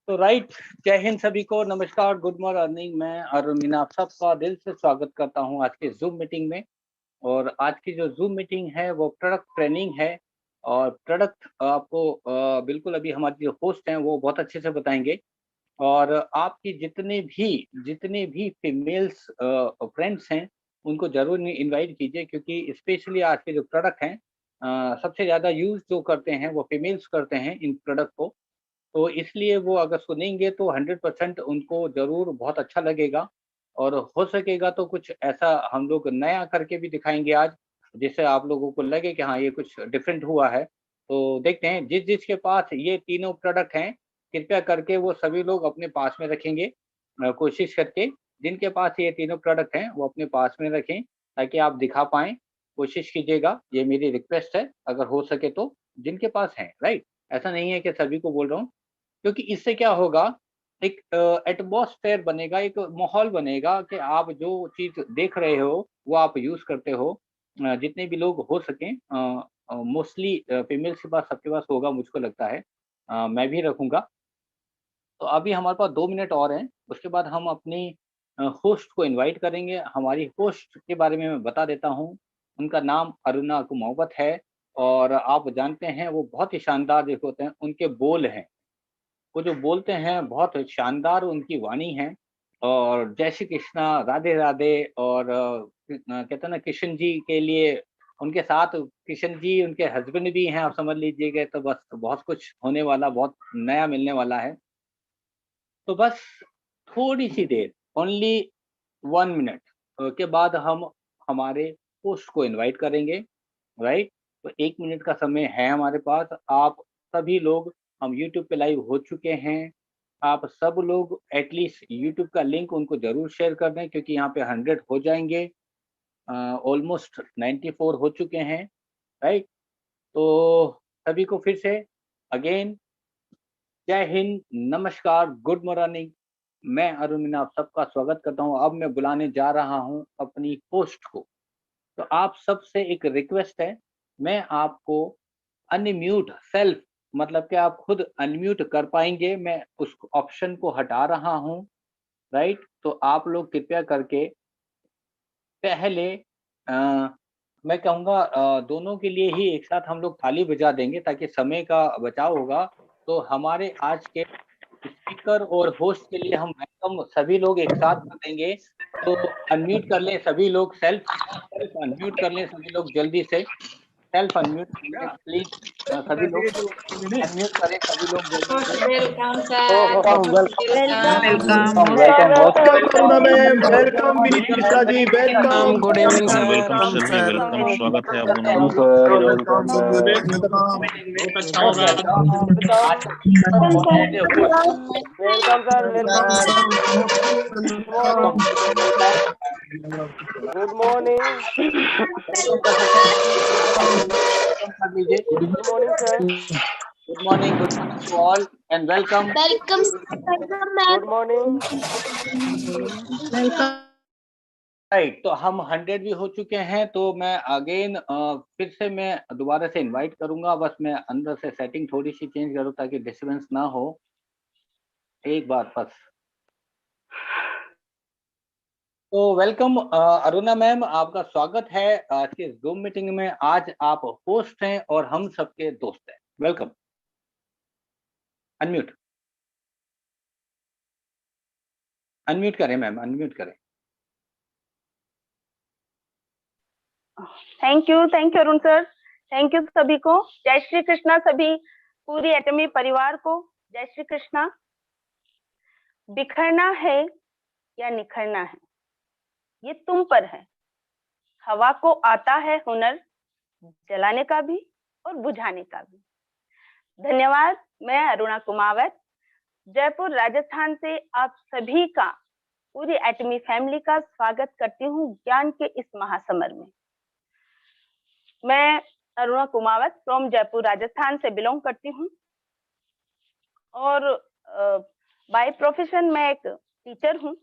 तो राइट, जय हिंद सभी को, नमस्कार, गुड मॉर्निंग। मैं अरुण मीना आप सबका दिल से स्वागत करता हूं आज के जूम मीटिंग में। और आज की जो जूम मीटिंग है वो प्रोडक्ट ट्रेनिंग है। और प्रोडक्ट आपको बिल्कुल अभी हमारे जो होस्ट हैं वो बहुत अच्छे से बताएंगे। और आपकी जितने भी फीमेल्स फ्रेंड्स हैं उनको जरूर इनवाइट कीजिए, क्योंकि स्पेशली आज के जो प्रोडक्ट हैं सबसे ज़्यादा यूज़ जो करते हैं वो फीमेल्स करते हैं इन प्रोडक्ट को। तो इसलिए वो अगर सुनेंगे तो 100% उनको ज़रूर बहुत अच्छा लगेगा। और हो सकेगा तो कुछ ऐसा हम लोग नया करके भी दिखाएँगे आज, जिससे आप लोगों को लगे कि हाँ, ये कुछ डिफरेंट हुआ है। तो देखते हैं जिसके पास ये तीनों प्रोडक्ट हैं, कृपया करके वो सभी लोग अपने पास में रखेंगे। कोशिश करके जिनके पास ये तीनों प्रोडक्ट हैं वो अपने पास में रखें, ताकि आप दिखा पाएँ। कोशिश कीजिएगा, ये मेरी रिक्वेस्ट है, अगर हो सके तो जिनके पास हैं, राइट? ऐसा नहीं है कि सभी को बोल रहा हूँ। क्योंकि इससे क्या होगा, एक एटमॉस्फेयर बनेगा, एक माहौल बनेगा कि आप जो चीज़ देख रहे हो, वो आप यूज़ करते हो। जितने भी लोग हो सकें, मोस्टली फीमेल्स के पास सबके पास होगा मुझको लगता है। मैं भी रखूँगा। तो अभी हमारे पास 2 मिनट और हैं, उसके बाद हम अपनी होस्ट को इनवाइट करेंगे। हमारी होस्ट के बारे में मैं बता देता हूँ, उनका नाम अरुणा कुमावत है। और आप जानते हैं वो बहुत ही शानदार जो होते हैं, उनके बोल हैं। वो जो बोलते हैं बहुत शानदार उनकी वाणी है। और जय श्री कृष्णा, राधे राधे। और कहते हैं ना, कृष्ण जी के लिए उनके साथ कृष्ण जी उनके हस्बैंड भी हैं, आप समझ लीजिएगा। तो बस बहुत कुछ होने वाला, बहुत नया मिलने वाला है। तो बस थोड़ी सी देर, ओनली 1 मिनट के बाद हम हमारे होस्ट को इनवाइट करेंगे, राइट? तो 1 मिनट का समय है हमारे पास। आप सभी लोग, हम यूट्यूब पे लाइव हो चुके हैं। आप सब लोग एटलीस्ट यूट्यूब का लिंक उनको ज़रूर शेयर कर दें, क्योंकि यहाँ पे 100 हो जाएँगे। ऑलमोस्ट 94 हो चुके हैं, राइट? तो सभी को फिर से अगेन जय हिंद, नमस्कार, गुड मॉर्निंग। मैं अरुण मीना आप सबका स्वागत करता हूँ। अब मैं बुलाने जा रहा हूँ अपनी होस्ट को। तो आप सबसे एक रिक्वेस्ट है, मैं आपको अनम्यूट सेल्फ, मतलब कि आप खुद अनम्यूट कर पाएँगे, मैं उस ऑप्शन को हटा रहा हूँ, राइट? तो आप लोग कृपया करके पहले मैं कहूँगा दोनों के लिए ही एक साथ हम लोग ताली बजा देंगे, ताकि समय का बचाव होगा। तो हमारे आज के स्पीकर और होस्ट के लिए हम वेलकम सभी लोग एक साथ कर देंगे। तो अनम्यूट कर लें सभी लोग, सेल्फ सेल्फ अनम्यूट कर लें सभी लोग जल्दी से। सेल्फ अनम्यूट करेंगे प्लीज, सभी लोग अनम्यूट करें, सभी लोग जल्दी से। Welcome sir, welcome welcome welcome बहुत Aruna ma'am, welcome Vineet Krishna ji, welcome. Good evening sir. Welcome sir, welcome, स्वागत है आप दोनों वेलकम का। Sir, welcome sir. बहुत अच्छा मोस्ट होगा। वेलकम। आज positive welcome sir, welcome. Good morning. Welcome कर सकते हैं, वेलकम कर लीजिए। Good morning sir. Good morning to all and welcome. Welcome good morning. Right, तो हम 100 भी हो चुके हैं। तो मैं अगेन फिर से मैं दोबारा से इनवाइट करूंगा। बस मैं अंदर से सेटिंग थोड़ी सी चेंज करूँ ताकि डिस्टर्बेंस ना हो। एक बार बस। तो वेलकम अरुणा मैम, आपका स्वागत है आज के जूम मीटिंग में। आज आप होस्ट हैं और हम सबके दोस्त हैं। वेलकम। अनम्यूट अनम्यूट करें मैम, अनम्यूट करें। Thank you Arun sir. Thank you सभी को। जय श्री कृष्णा सभी, पूरी एटमी परिवार को जय श्री कृष्णा। बिखरना है या निखरना है, ये तुम पर है। हवा को आता है हुनर, जलाने का भी और बुझाने का भी। धन्यवाद। मैं अरुणा कुमावत, जयपुर राजस्थान से आप सभी का, पूरी एटमी फैमिली का स्वागत करती हूँ ज्ञान के इस महासमर में। मैं अरुणा कुमावत फ्रॉम जयपुर राजस्थान से बिलोंग करती हूँ और बाय प्रोफेशन मैं एक टीचर हूँ।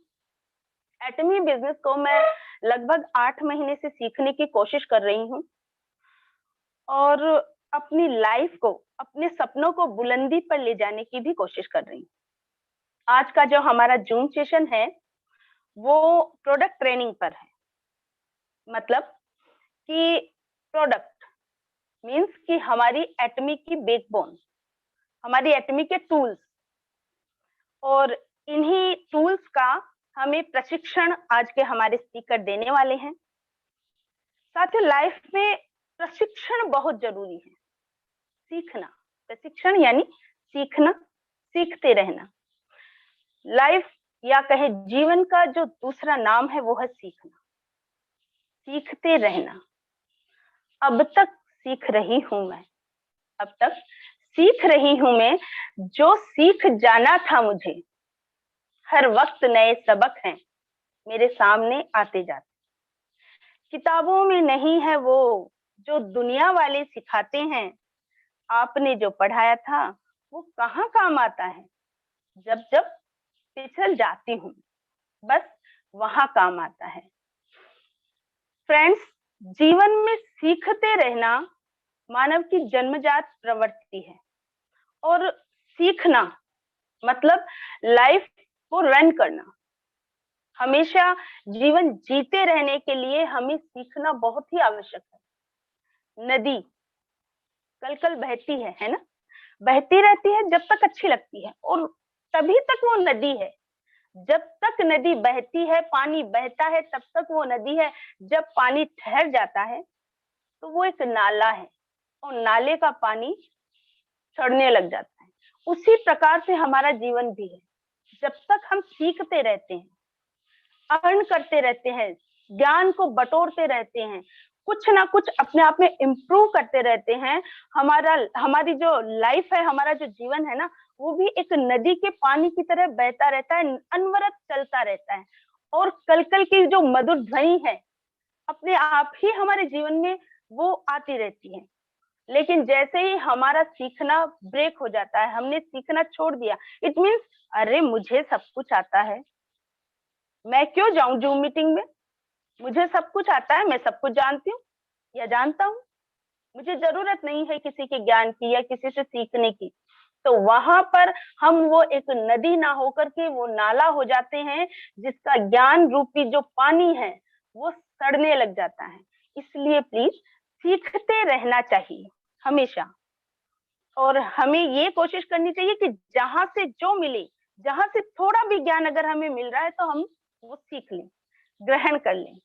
एटमी बिजनेस को मैं लगभग 8 महीने से सीखने की कोशिश कर रही हूँ और अपनी लाइफ को, अपने सपनों को बुलंदी पर ले जाने की भी कोशिश कर रही हूँ। आज का जो हमारा जूम सेशन है वो प्रोडक्ट ट्रेनिंग पर है। मतलब कि प्रोडक्ट मींस कि हमारी एटमी की बैकबोन, हमारी एटमी के टूल्स, और इन्हीं टूल्स का हमें प्रशिक्षण आज के हमारे स्पीकर देने वाले हैं। साथियों, लाइफ में प्रशिक्षण बहुत जरूरी है। सीखना, प्रशिक्षण यानी सीखना, सीखते रहना। लाइफ या कहे जीवन का जो दूसरा नाम है वो है सीखना, सीखते रहना। अब तक सीख रही हूं मैं, अब तक सीख रही हूं मैं, जो सीख जाना था मुझे। हर वक्त नए सबक हैं मेरे सामने आते जाते। किताबों में नहीं है वो जो दुनिया वाले सिखाते हैं। आपने जो पढ़ाया था वो कहाँ काम आता है। जब जब फिसल जाती हूँ बस वहां काम आता है। फ्रेंड्स, जीवन में सीखते रहना मानव की जन्मजात प्रवृत्ति है। और सीखना मतलब लाइफ को रन करना। हमेशा जीवन जीते रहने के लिए हमें सीखना बहुत ही आवश्यक है। नदी कल कल बहती है ना, बहती रहती है जब तक अच्छी लगती है, और तभी तक वो नदी है। जब तक नदी बहती है, पानी बहता है, तब तक वो नदी है। जब पानी ठहर जाता है तो वो एक नाला है, और नाले का पानी सड़ने लग जाता है। उसी प्रकार से हमारा जीवन भी है। जब तक हम सीखते रहते हैं, अर्न करते रहते हैं, ज्ञान को बटोरते रहते हैं, कुछ ना कुछ अपने आप में इम्प्रूव करते रहते हैं, हमारी जो लाइफ है, हमारा जो जीवन है ना, वो भी एक नदी के पानी की तरह बहता रहता है, अनवरत चलता रहता है। और कल कल की जो मधुर ध्वनि है अपने आप ही हमारे जीवन में वो आती रहती है। लेकिन जैसे ही हमारा सीखना ब्रेक हो जाता है, हमने सीखना छोड़ दिया, इट मीन्स अरे मुझे सब कुछ आता है, मैं क्यों जाऊं जूम मीटिंग में, मुझे सब कुछ आता है, मैं सब कुछ जानती हूँ या जानता हूँ, मुझे जरूरत नहीं है किसी के ज्ञान की या किसी से सीखने की। तो वहां पर हम वो एक नदी ना होकर के वो नाला हो जाते हैं, जिसका ज्ञान रूपी जो पानी है वो सड़ने लग जाता है। इसलिए प्लीज सीखते रहना चाहिए हमेशा। और हमें ये कोशिश करनी चाहिए कि जहां से जो मिले, जहां से थोड़ा भी ज्ञान अगर हमें मिल रहा है तो हम वो सीख लें, ग्रहण कर लें।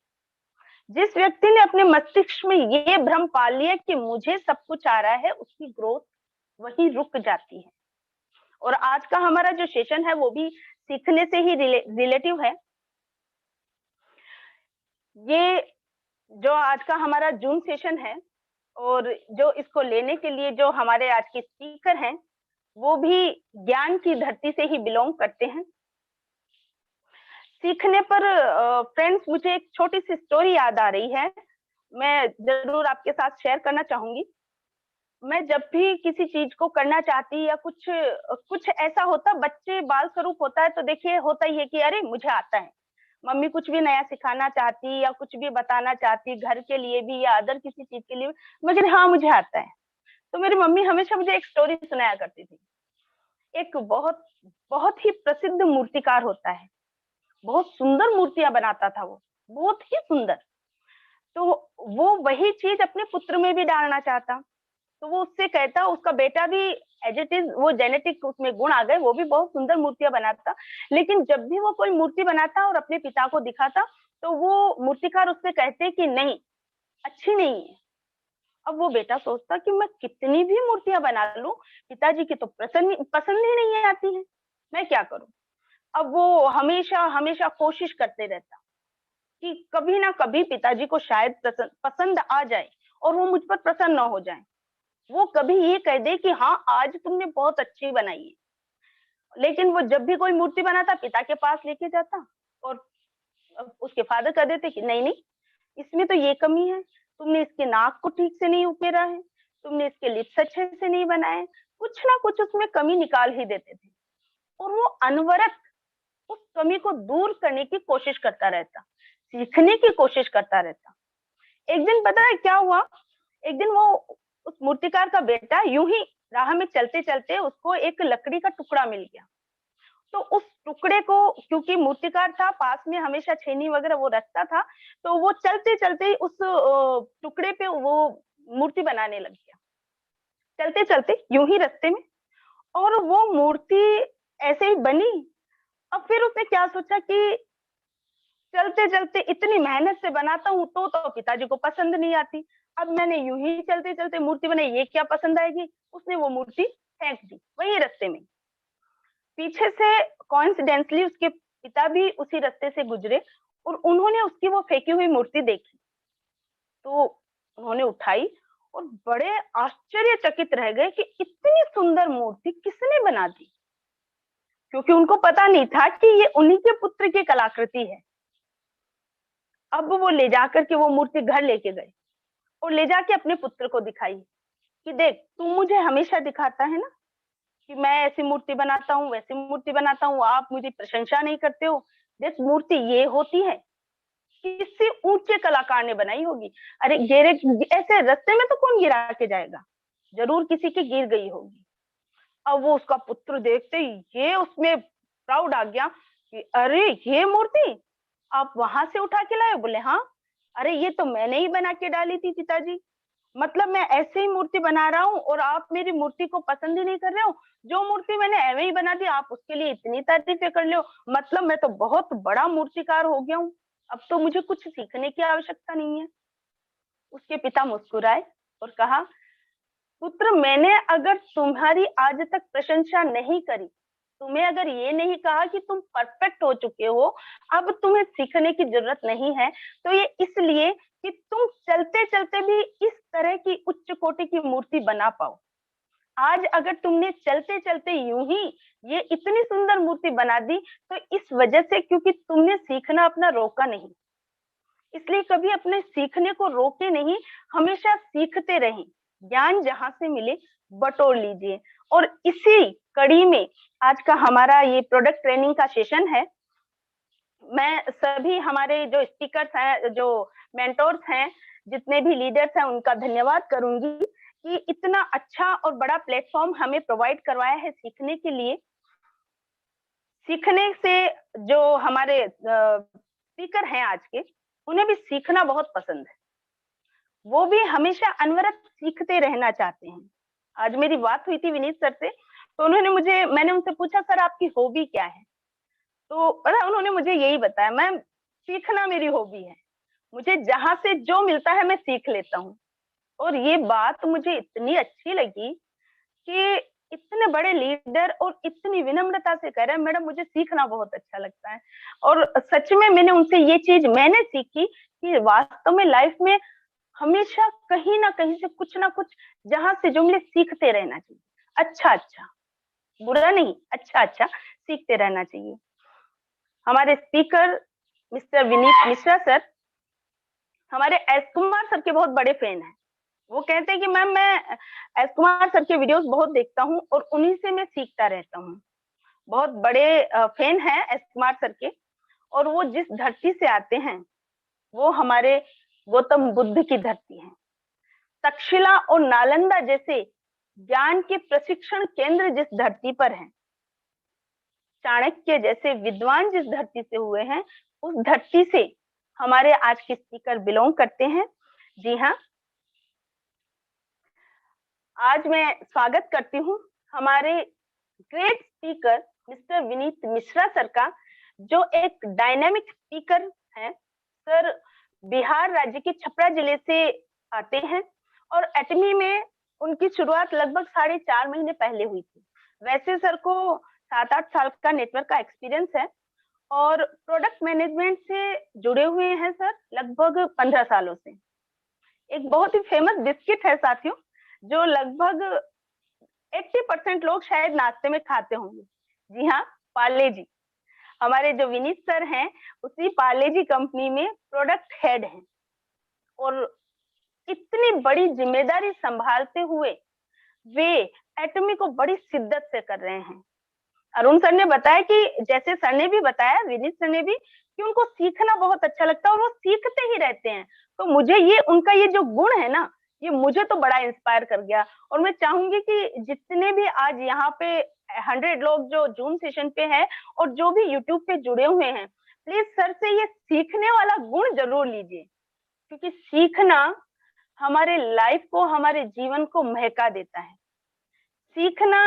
जिस व्यक्ति ने अपने मस्तिष्क में ये भ्रम पाल लिया कि मुझे सब कुछ आ रहा है, उसकी ग्रोथ वही रुक जाती है। और आज का हमारा जो सेशन है वो भी सीखने से ही रिलेटिव है। ये जो आज का हमारा जूम सेशन है, और जो इसको लेने के लिए जो हमारे आज के स्पीकर हैं वो भी ज्ञान की धरती से ही बिलोंग करते हैं। सीखने पर फ्रेंड्स मुझे एक छोटी सी स्टोरी याद आ रही है, मैं जरूर आपके साथ शेयर करना चाहूंगी। मैं जब भी किसी चीज को करना चाहती या कुछ ऐसा होता, बच्चे बाल स्वरूप होता है तो देखिए होता ही है कि अरे मुझे आता है। मम्मी कुछ भी नया सिखाना चाहती या कुछ भी बताना चाहती, घर के लिए भी या अदर किसी चीज के लिए, मुझे हाँ मुझे आता है। तो मेरी मम्मी हमेशा मुझे एक स्टोरी सुनाया करती थी। एक बहुत बहुत ही प्रसिद्ध मूर्तिकार होता है, बहुत सुंदर मूर्तियां बनाता था वो, बहुत ही सुंदर। तो वो वही चीज अपने पुत्र में भी डालना चाहता। तो वो उससे कहता, उसका बेटा भी एज इट इज वो जेनेटिक उसमें गुण आ गए, वो भी बहुत सुंदर मूर्तियां बनाता। लेकिन जब भी वो कोई मूर्ति बनाता और अपने पिता को दिखाता तो वो मूर्तिकार उससे कहते कि नहीं, अच्छी नहीं है। अब वो बेटा सोचता कि मैं कितनी भी मूर्तियां बना लूं, पिताजी की तो पसंद ही नहीं आती है, मैं क्या करूं। अब वो हमेशा हमेशा कोशिश करते रहता कि कभी ना कभी पिताजी को शायद पसंद आ जाए और वो मुझ पर प्रसन्न हो जाए। वो कभी ये कह दे कि हाँ आज तुमने बहुत अच्छी बनाई है। लेकिन वो जब भी कोई मूर्ति बनाता पिता के पास लेके जाता और उसके फादर कह देते कि नहीं नहीं, इसमें तो ये कमी है, तुमने इसके नाक को ठीक से नहीं उकेरा है, तुमने इसके लिप्स अच्छे से नहीं बनाए, कुछ ना कुछ उसमें कमी निकाल ही देते थे। और वो अनवरत उस कमी को दूर करने की कोशिश करता रहता, सीखने की कोशिश करता रहता। एक दिन पता है क्या हुआ, एक दिन वो उस मूर्तिकार का बेटा यूं ही राह में चलते चलते उसको एक लकड़ी का टुकड़ा मिल गया। तो उस टुकड़े को, क्योंकि मूर्तिकार था पास में, हमेशा छेनी वगैरह वो रखता था, तो वो चलते चलते ही उस टुकड़े पे वो मूर्ति बनाने लग गया, चलते चलते यूं ही रास्ते में, और वो मूर्ति ऐसे ही बनी। अब फिर उसने क्या सोचा कि चलते चलते इतनी मेहनत से बनाता हूँ तो पिताजी को पसंद नहीं आती, अब मैंने यूं ही चलते चलते मूर्ति बनाई, ये क्या पसंद आएगी। उसने वो मूर्ति फेंक दी वही रास्ते में। पीछे से कोइंसिडेंटली उसके पिता भी उसी रास्ते से गुजरे और उन्होंने उसकी वो फेंकी हुई मूर्ति देखी, तो उन्होंने उठाई और बड़े आश्चर्यचकित रह गए कि इतनी सुंदर मूर्ति किसने बना दी, क्योंकि उनको पता नहीं था कि ये उन्हीं के पुत्र की कलाकृति है। अब वो ले जाकर के वो मूर्ति घर लेके गए और ले जाके अपने पुत्र को दिखाई कि देख, तू मुझे हमेशा दिखाता है ना कि मैं ऐसी मूर्ति बनाता हूँ, वैसी मूर्ति बनाता हूँ, आप मुझे प्रशंसा नहीं करते हो। देख, मूर्ति ये होती है, किसी ऊंचे कलाकार ने बनाई होगी। अरे गिरे ऐसे रास्ते में तो कौन गिरा के जाएगा, जरूर किसी की गिर गई होगी। अब वो उसका पुत्र देखते ही ये उसमें प्राउड आ गया कि अरे ये मूर्ति आप वहां से उठा के लाए? बोले हाँ। अरे ये तो मैंने ही बना के डाली थी पिताजी, मतलब मैं ऐसे ही मूर्ति बना रहा हूँ और आप मेरी मूर्ति को पसंद ही नहीं कर रहे हो। जो मूर्ति मैंने ऐवे ही बना दी, आप उसके लिए इतनी तारीफें कर रहे हो, मतलब मैं तो बहुत बड़ा मूर्तिकार हो गया हूँ, अब तो मुझे कुछ सीखने की आवश्यकता नहीं है। उसके पिता मुस्कुराए और कहा, पुत्र, मैंने अगर तुम्हारी आज तक प्रशंसा नहीं करी, तुम्हें अगर ये नहीं कहा कि तुम परफेक्ट हो चुके हो, अब तुम्हें सीखने की जरूरत नहीं है, तो ये इसलिए कि तुम चलते चलते भी इस तरह की उच्च कोटि की मूर्ति बना पाओ। आज अगर तुमने चलते चलते यूं ही ये इतनी सुंदर मूर्ति बना दी, तो इस वजह से क्योंकि तुमने सीखना अपना रोका नहीं, इसलिए कभी अपने सीखने को रोके नहीं, हमेशा सीखते रहें। ज्ञान जहां से मिले बटोर लीजिए। और इसी कड़ी में आज का हमारा ये प्रोडक्ट ट्रेनिंग का सेशन है। मैं सभी हमारे जो स्पीकर्स हैं, जो मेंटोर्स हैं, जितने भी लीडर्स हैं, उनका धन्यवाद करूंगी कि इतना अच्छा और बड़ा प्लेटफॉर्म हमें प्रोवाइड करवाया है सीखने के लिए। सीखने से जो हमारे स्पीकर हैं आज के, उन्हें भी सीखना बहुत पसंद है, वो भी हमेशा अनवरत सीखते रहना चाहते हैं। आज मेरी बात हुई थी विनीत सर से, तो मैंने उनसे पूछा, सर आपकी हॉबी क्या है? तो उन्होंने मुझे यही बताया, मैम सीखना मेरी हॉबी है, मुझे जहां से जो मिलता है मैं सीख लेता हूँ। और ये बात मुझे इतनी अच्छी लगी कि इतने बड़े लीडर और इतनी विनम्रता से कह रहे हैं, मैडम मुझे सीखना बहुत अच्छा लगता है। और सच में मैंने उनसे ये चीज मैंने सीखी कि वास्तव में लाइफ में हमेशा कहीं ना कहीं से कुछ ना कुछ जहां से जो मिले सीखते रहना चाहिए। अच्छा अच्छा, बुरा नहीं, अच्छा अच्छा सीखते रहना चाहिए। हमारे speaker mister Vineet Mishra sir हमारे एस कुमार सर के बहुत बड़े फैन हैं। वो कहते हैं कि मैम मैं एस कुमार सर के वीडियोस बहुत देखता हूँ और उन्हीं से मैं सीखता रहता हूँ। बहुत बड़े फैन हैं एस कुमार सर के। और वो जिस धरती से आते हैं वो हमारे गौतम बुद्ध की धरती है। तक्षशिला और नालंदा जैसे ज्ञान के प्रशिक्षण केंद्र जिस धरती पर हैं, चाणक्य जैसे विद्वान जिस धरती से हुए हैं, उस धरती से हमारे आज के स्पीकर बिलोंग करते हैं। जी हाँ, आज मैं स्वागत करती हूँ हमारे great speaker mister Vineet Mishra sir का, जो एक डायनामिक स्पीकर हैं। सर बिहार राज्य के छपरा जिले से आते हैं और एटमी में उनकी शुरुआत लगभग 4.5 महीने पहले हुई थी। वैसे सर को 7-8 साल का नेटवर्क का एक्सपीरियंस है और प्रोडक्ट मैनेजमेंट से जुड़े हुए हैं सर लगभग 15 सालों से। एक बहुत ही फेमस बिस्किट है साथियों, जो लगभग 80% लोग शायद नाश्ते में खाते होंगे। जी हाँ, पार्ले जी। हमारे जो विनीत सर हैं उसी पार्ले जी कंपनी में प्रोडक्ट हेड हैं और इतनी बड़ी जिम्मेदारी संभालते हुए वे एटमी को बड़ी शिद्दत से कर रहे हैं। अरुण सर ने बताया कि जैसे सर ने भी बताया, विनीत सर ने भी, कि उनको सीखना बहुत अच्छा लगता है और वो सीखते ही रहते हैं। तो मुझे ये उनका ये जो गुण है ना, ये मुझे तो बड़ा इंस्पायर कर गया। और मैं चाहूंगी कि जितने भी आज यहाँ पे 100 लोग जो जूम सेशन पे हैं और जो भी यूट्यूब पे जुड़े हुए हैं, प्लीज सर से ये सीखने वाला गुण जरूर लीजिए, क्योंकि सीखना हमारे लाइफ को, हमारे जीवन को महका देता है। सीखना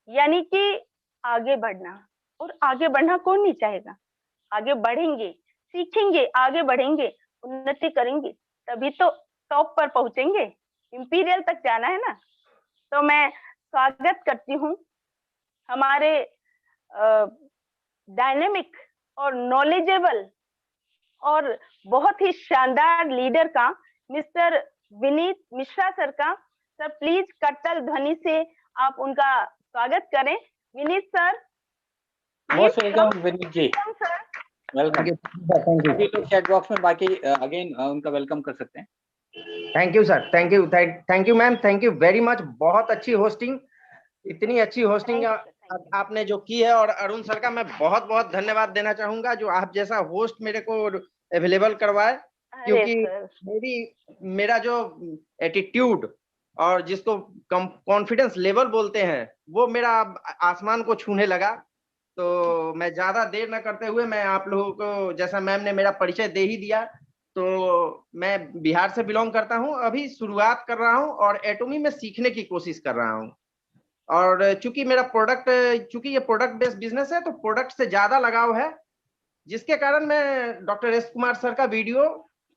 यानी कि आगे बढ़ना, और आगे बढ़ना कौन नहीं चाहेगा। आगे बढ़ेंगे, सीखेंगे, आगे बढ़ेंगे, उन्नति करेंगे, तभी तो टॉप पर पहुंचेंगे, इंपीरियल तक जाना है ना। तो मैं स्वागत करती हूँ हमारे डायनेमिक और नॉलेजेबल और बहुत ही शानदार लीडर का, मिस्टर विनीत मिश्रा सर का। सर प्लीज करतल ध्वनि से आप उनका स्वागत करें। Vineet sir, most welcome Vineet ji, sir. Welcome. Thank you chat box में बाकी अगेन उनका वेलकम कर सकते हैं। Thank you sir, thank you ma'am, thank you very much. बहुत अच्छी होस्टिंग, इतनी अच्छी होस्टिंग आपने जो की है, और अरुण सर का मैं बहुत बहुत धन्यवाद देना चाहूंगा जो आप जैसा होस्ट मेरे को अवेलेबल करवाए, क्योंकि मेरा जो एटीट्यूड और जिसको कॉन्फिडेंस लेवल बोलते हैं वो मेरा आसमान को छूने लगा। तो मैं ज्यादा देर न करते हुए मैं आप लोगों को, जैसा मैम ने मेरा परिचय दे ही दिया, तो मैं बिहार से बिलोंग करता हूं, अभी शुरुआत कर रहा हूं और एटॉमी में सीखने की कोशिश कर रहा हूं। और चूंकि ये प्रोडक्ट बेस्ड बिजनेस है तो प्रोडक्ट से ज्यादा लगाव है, जिसके कारण मैं डॉक्टर एस कुमार सर का वीडियो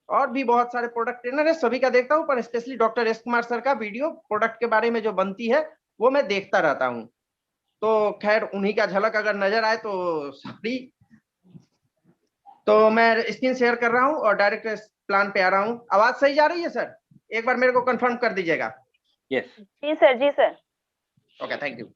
और भी बहुत सारे प्रोडक्ट ट्रेनर है सभी का देखता हूं, पर specially doctor S Kumar sir का वीडियो प्रोडक्ट के बारे में जो बनती है वो मैं देखता रहता हूं। तो खैर उन्हीं का झलक अगर नजर आए तो सॉरी। तो मैं स्क्रीन शेयर कर रहा हूं और डायरेक्ट प्लान पे आ रहा हूं। आवाज सही जा रही है सर? एक बार मेरे को कंफर्म कर दीजिएगा। यस जी सर, जी सर। Okay, thank you.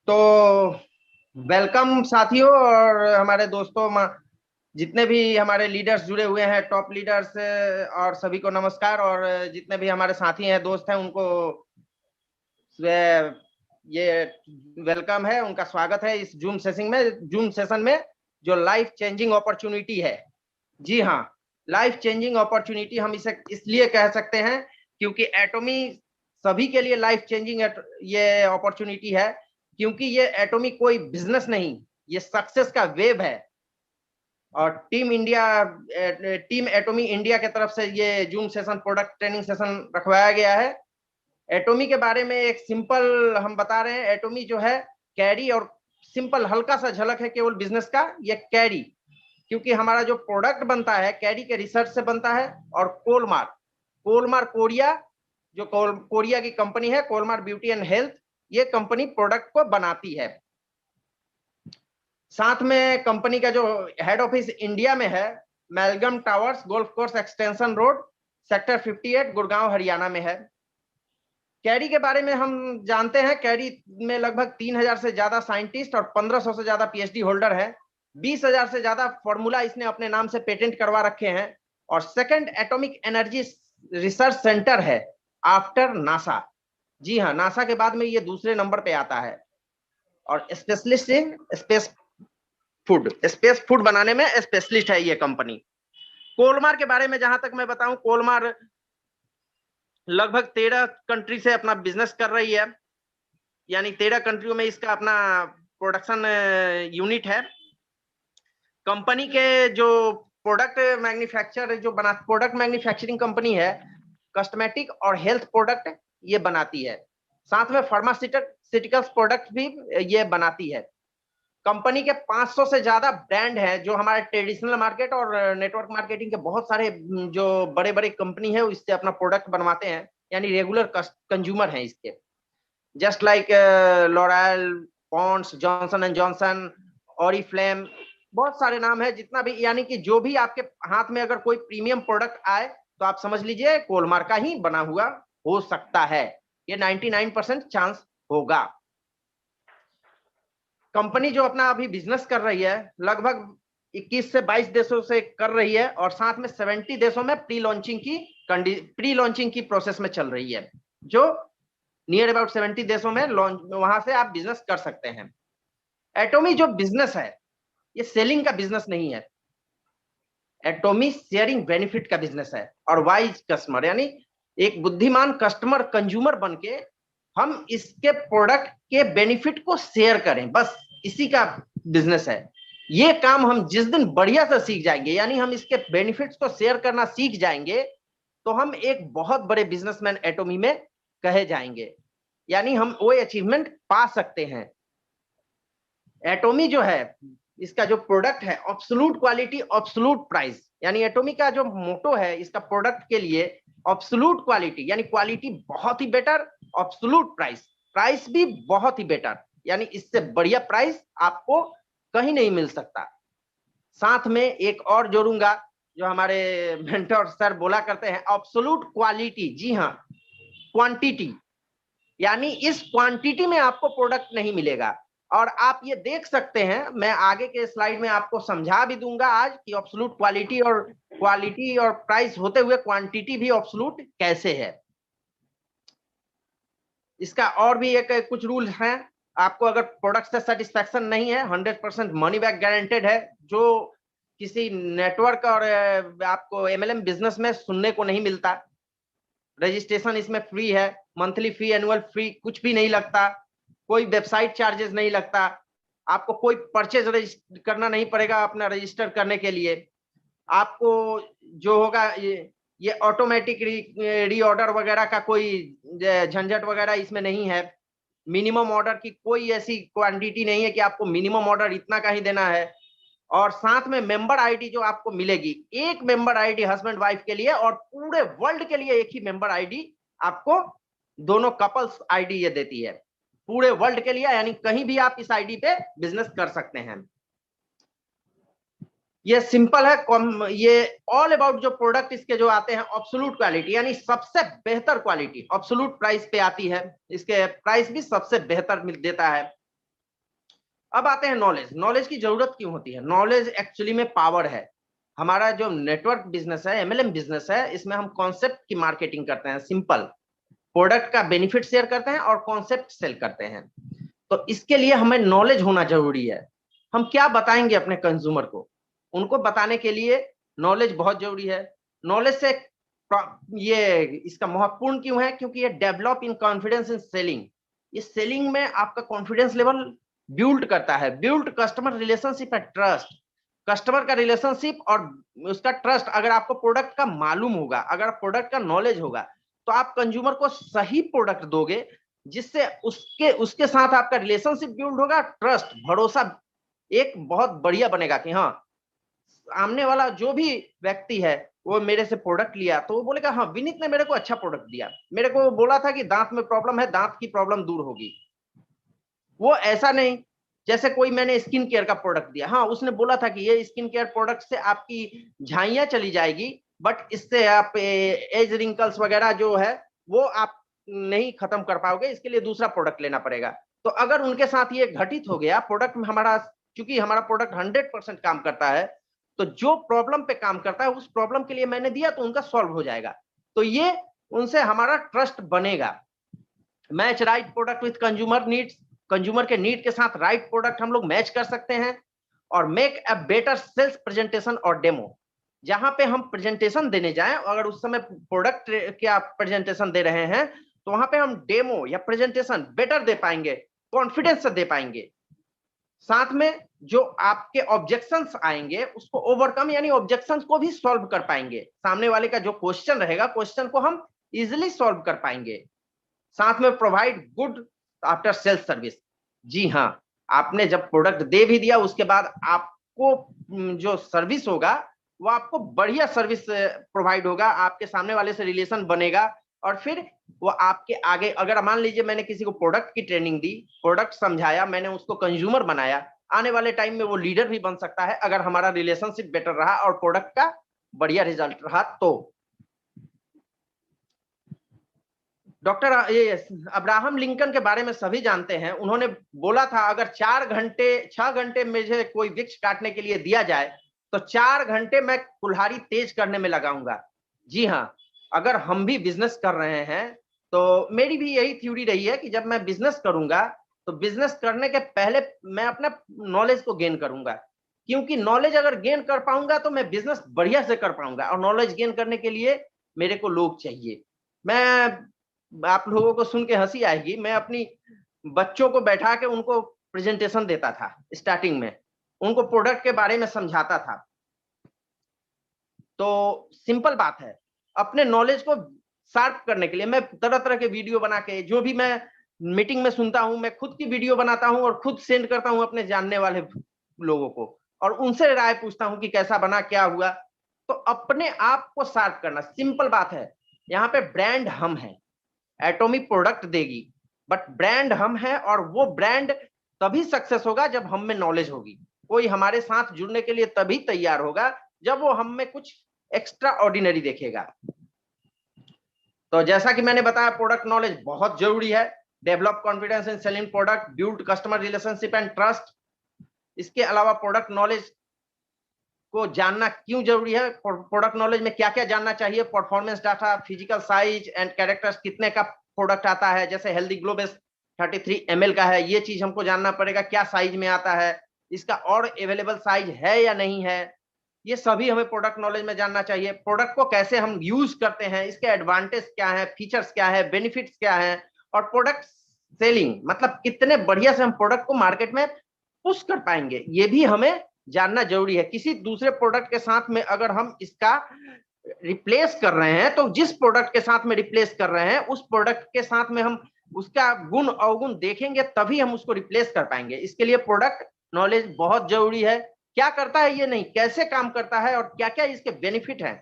तो वेलकम साथियों और हमारे दोस्तों, जितने भी हमारे लीडर्स जुड़े हुए हैं, टॉप लीडर्स, और सभी को नमस्कार। और जितने भी हमारे साथी हैं, दोस्त हैं, उनको ये वेलकम है, उनका स्वागत है इस जूम सेशन में जो लाइफ चेंजिंग अपॉर्चुनिटी है। जी हाँ, लाइफ चेंजिंग अपॉर्चुनिटी हम इसे इसलिए कह सकते हैं क्योंकि एटॉमी सभी के लिए लाइफ चेंजिंग ये अपॉर्चुनिटी है, क्योंकि ये एटॉमी कोई बिजनेस नहीं, ये सक्सेस का वेब है। और टीम एटॉमी इंडिया के तरफ से ये zoom session product training session रखवाया गया है। एटॉमी के बारे में एक सिंपल हम बता रहे हैं। एटॉमी जो है कैरी, और सिंपल हल्का सा झलक है केवल बिजनेस का, ये कैरी, क्योंकि हमारा जो प्रोडक्ट बनता है कैरी के रिसर्च से बनता है। और कोलमार कोरिया, जो कोरिया की कंपनी है, कोलमार ब्यूटी एंड हेल्थ, ये कंपनी प्रोडक्ट को बनाती है। साथ में कंपनी का जो हेड ऑफिस इंडिया में है, Melgam towers, golf course extension road, sector 58, Gurgaon Haryana में है। कैरी के बारे में हम जानते हैं, कैरी में लगभग 3000 से ज्यादा साइंटिस्ट और 1500 से ज्यादा पीएचडी होल्डर है। 20,000 से ज्यादा फॉर्मूला इसने अपने नाम से पेटेंट करवा रखे हैं, और second atomic energy research centre है आफ्टर नासा। जी हाँ, नासा के बाद में ये दूसरे नंबर पे आता है। और स्पेशलिस्ट इन स्पेस फूड बनाने में स्पेशलिस्ट है ये कंपनी। कोलमार के बारे में जहां तक मैं बताऊं, कोलमार लगभग 13 कंट्री से अपना बिजनेस कर रही है, यानी 13 कंट्रियों में इसका अपना प्रोडक्शन यूनिट है। कंपनी के जो प्रोडक्ट मैन्युफैक्चरिंग कंपनी है, कॉस्मेटिक और हेल्थ प्रोडक्ट ये बनाती है। साथ में फार्मास्यूटिकल्स प्रोडक्ट भी ये बनाती है। कंपनी के 500 से ज्यादा ब्रांड हैं, जो हमारे ट्रेडिशनल मार्केट और नेटवर्क मार्केटिंग के बहुत सारे जो बड़े बड़े कंपनी है इससे अपना प्रोडक्ट बनवाते हैं, यानी रेगुलर कंज्यूमर हैं इसके। Just like L'Oreal, Pond's, Johnson and Johnson, Oriflame, बहुत सारे नाम है। जितना भी, यानी कि जो भी आपके हाथ में अगर कोई प्रीमियम प्रोडक्ट आए तो आप समझ लीजिए कोलमार का ही बना हुआ हो सकता है। ये 99% चांस होगा। कंपनी जो अपना अभी बिजनेस कर रही है लगभग 21 से 22 देशों से कर रही है और साथ में 70 देशों में प्री लॉन्चिंग की प्रोसेस में चल रही है, जो नियर अबाउट 70 देशों में लॉन्च, वहां से आप बिजनेस कर सकते हैं। एटॉमी जो बिजनेस है ये सेलिंग का बिजनेस नहीं है, एटॉमी शेयरिंग बेनिफिट का बिजनेस है। और वाइज कस्टमर यानी एक बुद्धिमान कस्टमर कंज्यूमर बन के हम इसके प्रोडक्ट के बेनिफिट को शेयर करें, बस इसी का बिजनेस है। ये काम हम जिस दिन बढ़िया से सीख जाएंगे, यानी हम इसके बेनिफिट्स को शेयर करना सीख जाएंगे, तो हम एक बहुत बड़े बिजनेसमैन एटॉमी में कहे जाएंगे, यानी हम वो अचीवमेंट पा सकते हैं। एटॉमी जो है इसका जो प्रोडक्ट है एब्सोल्यूट क्वालिटी एब्सोल्यूट प्राइस, यानी एटॉमी का जो मोटो है इसका प्रोडक्ट के लिए एब्सोल्यूट क्वालिटी यानी क्वालिटी बहुत ही बेटर, एब्सोल्यूट प्राइस भी बहुत ही बेटर, यानी इससे बढ़िया प्राइस आपको कहीं नहीं मिल सकता। साथ में एक और जोड़ूंगा जो हमारे मेंटर सर बोला करते हैं, एब्सोल्यूट क्वालिटी। जी हाँ, क्वांटिटी, यानी इस क्वांटिटी में आपको प्रोडक्ट नहीं मिलेगा। और आप ये देख सकते हैं, मैं आगे के स्लाइड में आपको समझा भी दूंगा आज कि एब्सोल्यूट क्वालिटी और प्राइस होते हुए क्वांटिटी भी एब्सोल्यूट कैसे है। इसका और भी एक कुछ रूल है। आपको अगर प्रोडक्ट से सेटिस्फैक्शन नहीं है, 100% मनी बैक गारंटेड है, जो किसी नेटवर्क और आपको एमएलएम बिजनेस में सुनने को नहीं मिलता। रजिस्ट्रेशन इसमें फ्री है, मंथली फी, एनुअल फी कुछ भी नहीं लगता, कोई वेबसाइट चार्जेस नहीं लगता, आपको कोई परचेज करना नहीं पड़ेगा अपना रजिस्टर करने के लिए। आपको जो होगा ये ऑटोमेटिक रीऑर्डर वगैरह का कोई झंझट वगैरह इसमें नहीं है। मिनिमम ऑर्डर की कोई ऐसी क्वांटिटी नहीं है कि आपको मिनिमम ऑर्डर इतना का ही देना है। और साथ में मेंबर आईडी जो आपको मिलेगी, एक मेंबर आईडी हस्बैंड वाइफ के लिए और पूरे वर्ल्ड के लिए एक ही मेंबर आईडी आपको, दोनों कपल्स आईडी ये देती है पूरे वर्ल्ड के लिए, यानी कहीं भी आप इस आईडी पे बिजनेस कर सकते हैं। ये सिंपल है। ये ऑल अबाउट जो प्रोडक्ट इसके जो आते हैं एब्सोल्यूट क्वालिटी यानी सबसे बेहतर क्वालिटी एब्सोल्यूट प्राइस पे आती है, इसके प्राइस भी सबसे बेहतर देता है। अब आते हैं नॉलेज की जरूरत क्यों होती है? नॉलेज एक्चुअली में पावर है। हमारा जो नेटवर्क बिजनेस है, एमएलएम बिजनेस है, इसमें हम कॉन्सेप्ट की मार्केटिंग करते हैं, सिंपल प्रोडक्ट का बेनिफिट शेयर करते हैं और कॉन्सेप्ट सेल करते हैं। तो इसके लिए हमें नॉलेज होना जरूरी है। हम क्या बताएंगे अपने कंज्यूमर को, उनको बताने के लिए नॉलेज बहुत जरूरी है। नॉलेज से ये इसका महत्वपूर्ण क्यों है? क्योंकि ये develop in confidence in selling, ये सेलिंग में आपका कॉन्फिडेंस लेवल बिल्ड करता है। बिल्ड कस्टमर रिलेशनशिप है, ट्रस्ट, कस्टमर का रिलेशनशिप और उसका ट्रस्ट। अगर आपको प्रोडक्ट का मालूम होगा, अगर प्रोडक्ट का नॉलेज होगा, तो आप कंज्यूमर को सही प्रोडक्ट दोगे जिससे उसके साथ आपका रिलेशनशिप बिल्ड होगा, ट्रस्ट, भरोसा एक बहुत बढ़िया बनेगा कि हाँ सामने वाला जो भी व्यक्ति है वो मेरे से प्रोडक्ट लिया तो वो बोलेगा हाँ विनीत ने मेरे को अच्छा प्रोडक्ट दिया, मेरे को बोला था कि दांत में प्रॉब्लम है, दांत की प्रॉब्लम दूर होगी। वो ऐसा नहीं जैसे कोई मैंने स्किन केयर का प्रोडक्ट दिया, हाँ उसने बोला था कि ये स्किन केयर प्रोडक्ट से आपकी झाइयां चली जाएगी, बट इससे आप एज रिंकल्स वगैरह जो है वो आप नहीं खत्म कर पाओगे, इसके लिए दूसरा प्रोडक्ट लेना पड़ेगा। तो अगर उनके साथ ये घटित हो गया, प्रोडक्ट में हमारा, क्योंकि हमारा प्रोडक्ट 100% काम करता है, तो जो प्रॉब्लम पे काम करता है उस प्रॉब्लम के लिए मैंने दिया तो उनका सॉल्व हो जाएगा। तो ये उनसे हमारा ट्रस्ट बनेगा। Match right product with consumer needs, consumer के नीड के साथ राइट प्रोडक्ट हम लोग मैच कर सकते हैं। और make a better sales presentation और डेमो, जहां पे हम प्रेजेंटेशन देने जाएं, अगर उस समय प्रोडक्ट के आप प्रेजेंटेशन दे रहे हैं तो वहां पे हम डेमो या प्रेजेंटेशन बेटर दे पाएंगे, कॉन्फिडेंस से दे पाएंगे। साथ में जो आपके ऑब्जेक्शंस आएंगे उसको ओवरकम यानी ऑब्जेक्शंस को भी सॉल्व कर पाएंगे। सामने वाले का जो क्वेश्चन रहेगा, क्वेश्चन को हम इजीली सॉल्व कर पाएंगे। साथ में provide good after sales service. जी हाँ, आपने जब प्रोडक्ट दे भी दिया उसके बाद आपको जो सर्विस होगा वो आपको बढ़िया सर्विस प्रोवाइड होगा, आपके सामने वाले से रिलेशन बनेगा और फिर वो आपके आगे, अगर मान लीजिए मैंने किसी को प्रोडक्ट की ट्रेनिंग दी, प्रोडक्ट समझाया, मैंने उसको कंज्यूमर बनाया, आने वाले टाइम में वो लीडर भी बन सकता है अगर हमारा रिलेशनशिप बेटर रहा और प्रोडक्ट का बढ़िया रिजल्ट रहा। तो डॉक्टर ये अब्राहम लिंकन के बारे में सभी जानते हैं। उन्होंने बोला था अगर 6 घंटे मुझे कोई वृक्ष काटने के लिए दिया जाए तो 4 घंटे मैं कुल्हाड़ी तेज करने में लगाऊंगा। जी हाँ, अगर हम भी बिजनेस कर रहे हैं तो मेरी भी यही थ्योरी रही है कि जब मैं बिजनेस करूंगा तो बिजनेस करने के पहले मैं अपना नॉलेज को गेन करूंगा, क्योंकि नॉलेज अगर गेन कर पाऊंगा तो मैं बिजनेस बढ़िया से कर पाऊंगा। और नॉलेज गेन करने के लिए मेरे को लोग चाहिए। आप लोगों को सुन के हंसी आएगी, मैं अपनी बच्चों को बैठा के उनको प्रेजेंटेशन देता था। स्टार्टिंग में उनको प्रोडक्ट के बारे में समझाता था। तो सिंपल बात है, अपने नॉलेज को शार्प करने के लिए मैं तरह तरह के वीडियो बना के, जो भी मैं मीटिंग में सुनता हूं, मैं खुद की वीडियो बनाता हूं और खुद सेंड करता हूं अपने जानने वाले लोगों को, और उनसे राय पूछता हूं कि कैसा बना, क्या हुआ। तो अपने आप को शार्प करना, सिंपल बात है। यहाँ पे ब्रांड हम हैं, एटॉमी प्रोडक्ट देगी, बट ब्रांड हम हैं, और वो ब्रांड तभी सक्सेस होगा जब हम में नॉलेज होगी। कोई हमारे साथ जुड़ने के लिए तभी तैयार होगा जब वो हम में कुछ एक्स्ट्रा ऑर्डिनरी देखेगा। तो जैसा कि मैंने बताया, प्रोडक्ट नॉलेज बहुत जरूरी है। Develop confidence in selling product, build customer relationship and trust. इसके अलावा प्रोडक्ट नॉलेज को जानना क्यों जरूरी है, प्रोडक्ट नॉलेज में क्या क्या जानना चाहिए, performance data, physical size and characters, कितने का प्रोडक्ट आता है, जैसे हेल्दी ग्लो बेस 33 ml का है, ये चीज हमको जानना पड़ेगा, क्या साइज में आता है, इसका और अवेलेबल साइज है या नहीं है, ये सभी हमें प्रोडक्ट नॉलेज में जानना चाहिए। प्रोडक्ट को कैसे हम यूज करते हैं, इसके एडवांटेज क्या है, फीचर्स क्या है, बेनिफिट्स क्या है, और प्रोडक्ट सेलिंग मतलब कितने बढ़िया से हम प्रोडक्ट को मार्केट में पुश कर पाएंगे, ये भी हमें जानना जरूरी है। किसी दूसरे प्रोडक्ट के साथ में अगर हम इसका रिप्लेस कर रहे हैं, तो जिस प्रोडक्ट के साथ में रिप्लेस कर रहे हैं उस प्रोडक्ट के साथ में हम उसका गुण अवगुण देखेंगे, तभी हम उसको रिप्लेस कर पाएंगे। इसके लिए प्रोडक्ट नॉलेज बहुत जरूरी है। क्या करता है ये नहीं, कैसे काम करता है और क्या क्या इसके बेनिफिट हैं,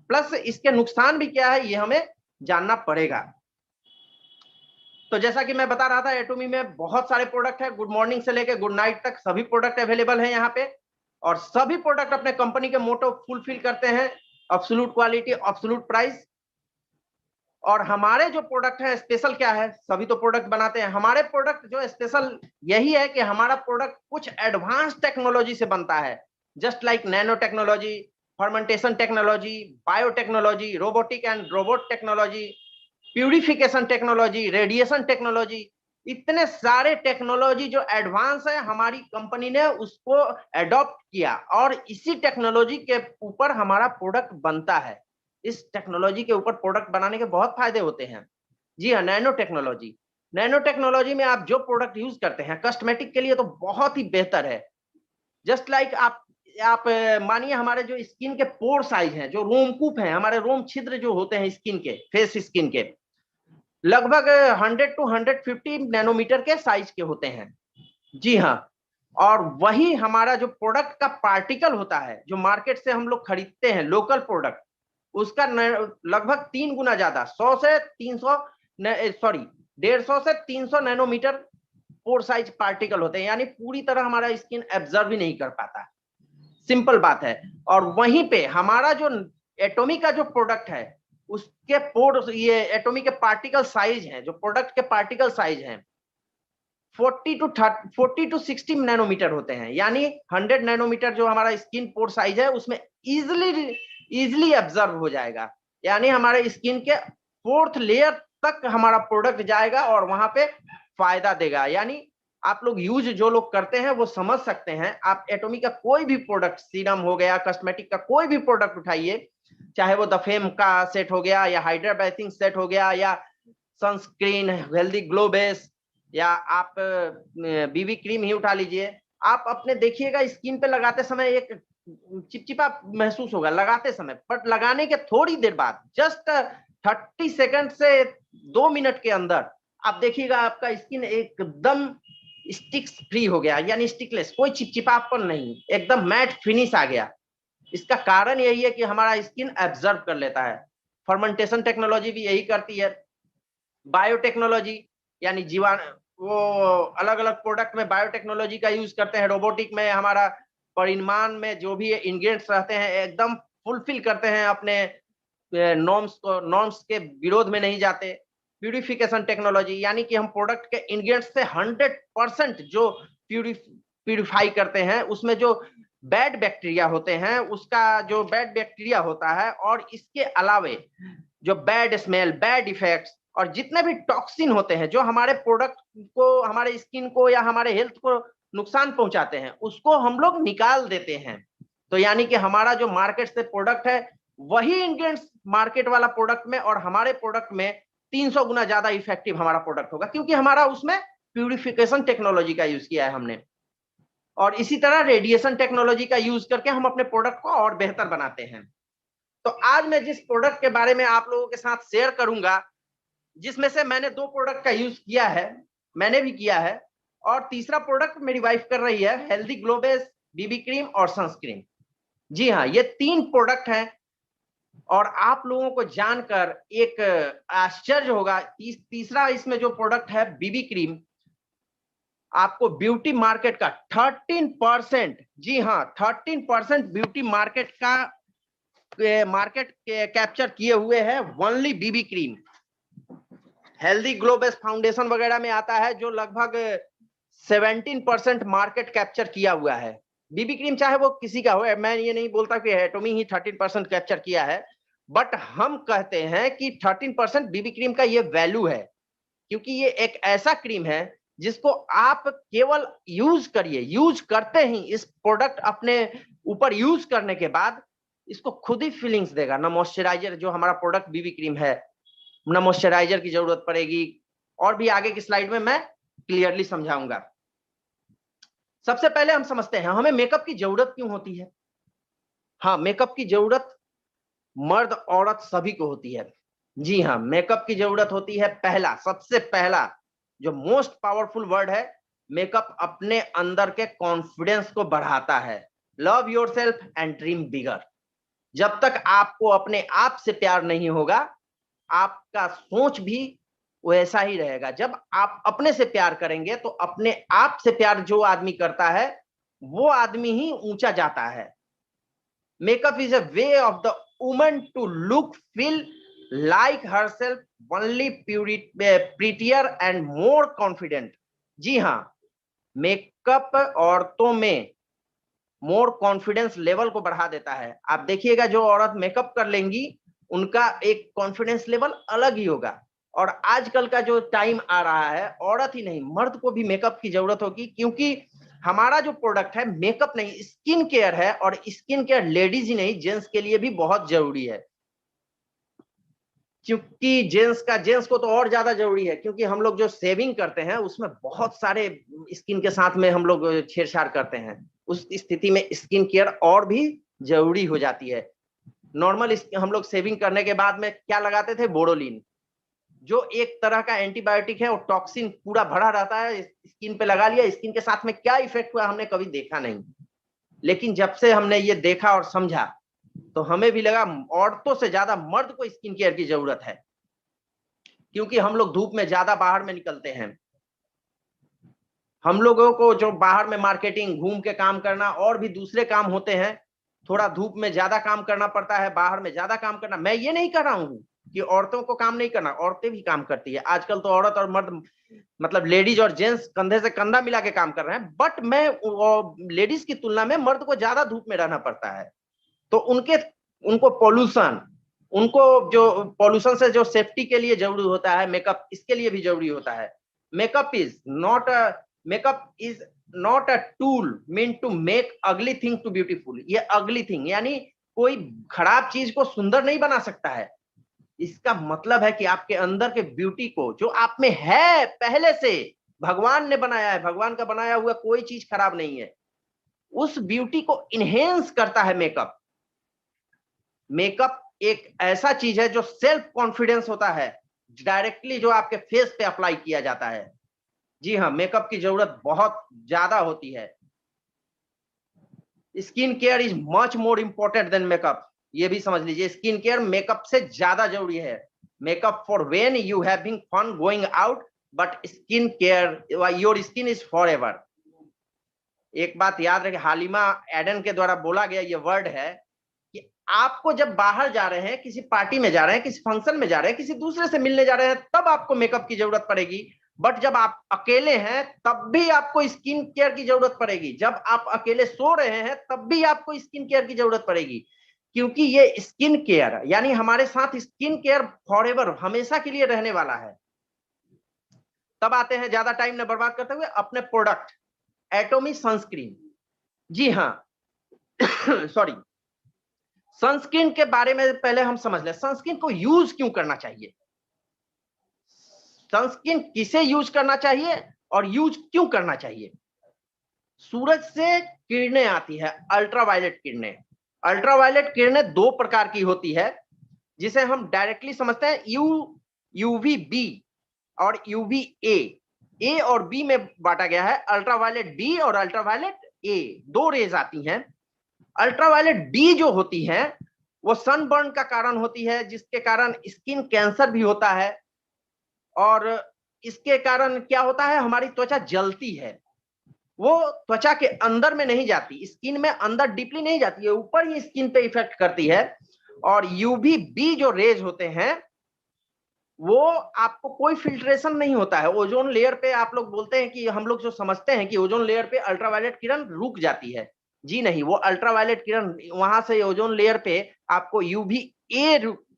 प्लस इसके नुकसान भी क्या है, ये हमें जानना पड़ेगा। तो जैसा कि मैं बता रहा था, एटॉमी में बहुत सारे प्रोडक्ट है, गुड मॉर्निंग से लेके गुड नाइट तक सभी प्रोडक्ट अवेलेबल है यहाँ पे, और सभी प्रोडक्ट अपने कंपनी के मोटो फुलफिल करते हैं, एब्सोल्यूट क्वालिटी, एब्सोल्यूट प्राइस। और हमारे जो प्रोडक्ट है स्पेशल क्या है, सभी तो प्रोडक्ट बनाते हैं, हमारे प्रोडक्ट जो स्पेशल यही है कि हमारा प्रोडक्ट कुछ एडवांस टेक्नोलॉजी से बनता है, just like nano technology, fermentation technology, biotechnology, robotic and robot technology, purification technology, radiation technology, इतने सारे टेक्नोलॉजी जो एडवांस है, हमारी कंपनी ने उसको एडॉप्ट किया और इसी टेक्नोलॉजी के ऊपर हमारा प्रोडक्ट बनता है। इस टेक्नोलॉजी के ऊपर प्रोडक्ट बनाने के बहुत फायदे होते हैं। जी हाँ, नैनो टेक्नोलॉजी, नैनो टेक्नोलॉजी में आप जो प्रोडक्ट यूज करते हैं कॉस्मेटिक के लिए तो बहुत ही बेहतर है। जस्ट लाइक आप मानिए हमारे जो स्किन के पोर साइज हैं, जो रोमकूप हैं, हमारे रोम छिद्र जो होते हैं स्किन के, फेस स्किन के, लगभग 100 to 150 नैनोमीटर के साइज के होते हैं। जी हाँ, और वही हमारा जो प्रोडक्ट का पार्टिकल होता है, जो मार्केट से हम लोग खरीदते हैं लोकल प्रोडक्ट, उसका लगभग 3 गुना ज्यादा, 150 से 300 नैनोमीटर पोर साइज पार्टिकल होते हैं, यानी पूरी तरह हमारा स्किन एब्जॉर्ब ही नहीं कर पाता। सिंपल बात है। और वहीं पे हमारा जो एटॉमी का जो प्रोडक्ट है, उसके पोर, ये एटॉमी के पार्टिकल साइज हैं, जो प्रोडक्ट के पार्टिकल साइज हैं 40 to 60 नैनोमीटर होते हैं, यानी 100 नैनोमीटर जो हमारा स्किन पोर साइज है उसमें इजिली ऑब्जर्व हो जाएगा, यानी हमारे स्किन के 4th लेयर तक हमारा प्रोडक्ट जाएगा और वहां पे फायदा देगा। यानी आप लोग यूज जो लोग करते हैं वो समझ सकते हैं। आप एटॉमी का कोई भी प्रोडक्ट, सीरम हो गया, कॉस्मेटिक का कोई भी प्रोडक्ट उठाइए, चाहे वो दफेम का सेट हो गया या हाइड्रा बेसिंग सेट हो गया या सनस्क्रीन, हेल्दी ग्लो बेस, या आप बीबी क्रीम ही उठा लीजिए, आप अपने देखिएगा स्किन पे लगाते समय एक चिपचिपा महसूस होगा लगाते समय, बट लगाने के थोड़ी देर बाद, जस्ट 30 सेकंड से 2 मिनट के अंदर आप देखिएगा आपका स्किन एकदम स्टिक्स फ्री हो गया, यानी स्टिकलेस, कोई चिपचिपापन नहीं, एकदम मैट फिनिश आ गया। इसका कारण यही है कि हमारा स्किन एब्जॉर्ब कर लेता है। फर्मेंटेशन टेक्नोलॉजी भी यही करती है। बायोटेक्नोलॉजी यानी जीवाणु, वो अलग अलग प्रोडक्ट में बायोटेक्नोलॉजी का यूज करते हैं। रोबोटिक में हमारा परिमाण में जो भी इंग्रेडिएंट्स रहते हैं एकदम फुलफिल करते हैं, अपने नॉर्म्स के विरोध में नहीं जाते। प्यूरिफिकेशन टेक्नोलॉजी, यानी कि हम प्रोडक्ट के इंग्रेडिएंट्स से 100% जो प्यूरिफाई करते हैं, उसमें जो बैड बैक्टीरिया होते हैं उसका जो बैड बैक्टीरिया होता है, और इसके अलावे जो बैड स्मेल, बैड इफेक्ट्स और जितने भी टॉक्सिन होते हैं जो हमारे प्रोडक्ट को, हमारे स्किन को या हमारे हेल्थ को नुकसान पहुंचाते हैं, उसको हम लोग निकाल देते हैं। तो यानी कि हमारा जो मार्केट से प्रोडक्ट है वही इंग्रेडिएंट्स मार्केट वाला प्रोडक्ट में और हमारे प्रोडक्ट में 300 गुना ज्यादा इफेक्टिव हमारा प्रोडक्ट होगा, क्योंकि हमारा उसमें प्यूरिफिकेशन टेक्नोलॉजी का यूज किया है हमने। और इसी तरह रेडिएशन टेक्नोलॉजी का यूज करके हम अपने प्रोडक्ट को और बेहतर बनाते हैं। तो आज मैं जिस प्रोडक्ट के बारे में आप लोगों के साथ शेयर करूंगा, जिसमें से मैंने 2 प्रोडक्ट का यूज किया है, मैंने भी किया है, और तीसरा प्रोडक्ट मेरी वाइफ कर रही है, हेल्दी ग्लो बेस बीबी क्रीम और सनस्क्रीन। जी हाँ, ये 3 प्रोडक्ट हैं और आप लोगों को जानकर एक आश्चर्य होगा। तीसरा इसमें जो प्रोडक्ट है बीबी क्रीम, आपको ब्यूटी मार्केट का 13%, जी हाँ 13% ब्यूटी मार्केट का मार्केट कैप्चर किए हुए है only BB cream. Healthy glow base foundation वगैरह में आता है जो लगभग 17% मार्केट कैप्चर किया हुआ है। बीबी क्रीम चाहे वो किसी का हो, मैं ये नहीं बोलता कि एटोमी ही 13% कैप्चर किया है, बट हम कहते हैं कि 13% बीबी क्रीम का ये वैल्यू है, क्योंकि ये एक ऐसा क्रीम है जिसको आप केवल यूज करिए, यूज करते ही इस प्रोडक्ट अपने ऊपर यूज करने के बाद इसको खुद ही फीलिंग्स देगा। ना मॉइस्चराइजर, जो हमारा प्रोडक्ट बीबी क्रीम है, ना मॉइस्चराइजर की जरूरत पड़ेगी, और भी आगे की स्लाइड में मैं क्लियरली समझाऊंगा। सबसे पहले हम समझते हैं हमें मेकअप की जरूरत क्यों होती है। हाँ, मेकअप की जरूरत मर्द औरत सभी को होती है। जी हाँ, मेकअप की जरूरत होती है। पहला, सबसे पहला जो मोस्ट पावरफुल वर्ड है, मेकअप अपने अंदर के कॉन्फिडेंस को बढ़ाता है। लव योरसेल्फ एंड ड्रीम बिगर। जब तक आपको अपने आप से प्यार नहीं होगा, आपका सोच भी वैसा ही रहेगा। जब आप अपने से प्यार करेंगे तो अपने आप से प्यार जो आदमी करता है वो आदमी ही ऊंचा जाता है। Makeup is a way of the woman to look, feel like herself only prettier and more confident. जी हाँ, मेकअप औरतों में मोर कॉन्फिडेंस लेवल को बढ़ा देता है। आप देखिएगा जो औरत मेकअप कर लेंगी उनका एक कॉन्फिडेंस लेवल अलग ही होगा। और आजकल का जो टाइम आ रहा है, औरत ही नहीं मर्द को भी मेकअप की जरूरत होगी, क्योंकि हमारा जो प्रोडक्ट है मेकअप नहीं स्किन केयर है, और स्किन केयर लेडीज ही नहीं जेंट्स के लिए भी बहुत जरूरी है। क्योंकि जेंट्स को तो और ज्यादा जरूरी है, क्योंकि हम लोग जो सेविंग करते हैं उसमें बहुत सारे स्किन के साथ में हम लोग छेड़छाड़ करते हैं। उस स्थिति में स्किन केयर और भी जरूरी हो जाती है। नॉर्मल हम लोग सेविंग करने के बाद में क्या लगाते थे, बोरोलिन, जो एक तरह का एंटीबायोटिक है, और टॉक्सिन पूरा भरा रहता है, स्किन पे लगा लिया, स्किन के साथ में क्या इफेक्ट हुआ हमने कभी देखा नहीं। लेकिन जब से हमने ये देखा और समझा तो हमें भी लगा औरतों से ज्यादा मर्द को स्किन केयर की जरूरत है, क्योंकि हम लोग धूप में ज्यादा बाहर में निकलते हैं। हम लोगों को जो बाहर में मार्केटिंग, घूम के काम करना और भी दूसरे काम होते हैं, थोड़ा धूप में ज्यादा काम करना पड़ता है, बाहर में ज्यादा काम करना। मैं ये नहीं कर रहा हूँ कि औरतों को काम नहीं करना, औरतें भी काम करती है। आजकल तो औरत और मर्द मतलब लेडीज और जेंट्स कंधे से कंधा मिला के काम कर रहे हैं, बट मैं लेडीज की तुलना में मर्द को ज्यादा धूप में रहना पड़ता है। तो उनको पोल्यूशन, उनको जो पोल्यूशन से जो सेफ्टी के लिए जरूरी होता है, मेकअप इसके लिए भी जरूरी होता है। Makeup is not a tool meant to make ugly thing to beautiful. ये अगली थिंग यानी कोई खराब चीज को सुंदर नहीं बना सकता है। इसका मतलब है कि आपके अंदर के ब्यूटी को, जो आप में है पहले से, भगवान ने बनाया है, भगवान का बनाया हुआ कोई चीज खराब नहीं है, उस ब्यूटी को इनहेंस करता है मेकअप। मेकअप एक ऐसा चीज है जो सेल्फ कॉन्फिडेंस होता है, डायरेक्टली जो आपके फेस पे अप्लाई किया जाता है। जी हाँ, मेकअप की जरूरत बहुत ज्यादा होती है। Skin care is much more important than makeup. ये भी समझ लीजिए, स्किन केयर मेकअप से ज्यादा जरूरी है। Makeup for when you having fun going out, but skin care, your skin is forever. एक बात याद रखिए, हालिमा एडन के द्वारा बोला गया ये वर्ड है कि आपको जब बाहर जा रहे हैं, किसी पार्टी में जा रहे हैं, किसी फंक्शन में जा रहे हैं, किसी दूसरे से मिलने जा रहे हैं, तब आपको मेकअप की जरूरत पड़ेगी। बट जब आप अकेले हैं तब भी आपको स्किन केयर की जरूरत पड़ेगी। जब आप अकेले सो रहे हैं तब भी आपको स्किन केयर की जरूरत पड़ेगी, क्योंकि ये स्किन केयर यानी हमारे साथ स्किन केयर फॉरएवर, हमेशा के लिए रहने वाला है। तब आते हैं ज्यादा टाइम न बर्बाद करते हुए अपने प्रोडक्ट एटॉमी सनस्क्रीन। जी हाँ सॉरी, सनस्क्रीन के बारे में पहले हम समझ लें, सनस्क्रीन को यूज क्यों करना चाहिए, सनस्क्रीन किसे यूज करना चाहिए और यूज क्यों करना चाहिए। सूरज से किरणें आती है, अल्ट्रावायलेट किरणें। अल्ट्रावायलेट किरणें दो प्रकार की होती है, जिसे हम डायरेक्टली समझते हैं यूवीबी और यूवीए। ए और बी में बांटा गया है, अल्ट्रावायलेट बी और अल्ट्रावायलेट ए, दो रेज आती हैं। अल्ट्रावायलेट बी जो होती है वो सनबर्न का कारण होती है, जिसके कारण स्किन कैंसर भी होता है, और इसके कारण क्या होता है, हमारी त्वचा जलती है। वो त्वचा के अंदर में नहीं जाती, स्किन में अंदर डीपली नहीं जाती है, ऊपर ही स्किन पे इफेक्ट करती है। और यूवीबी जो रेज होते हैं वो आपको कोई फिल्ट्रेशन नहीं होता है। ओजोन लेयर पे आप लोग बोलते हैं कि हम लोग जो समझते हैं कि ओजोन लेयर पे अल्ट्रावायलेट किरण रुक जाती है, जी नहीं, वो अल्ट्रावायलेट किरण वहां से ओजोन लेयर पे आपको यूवीए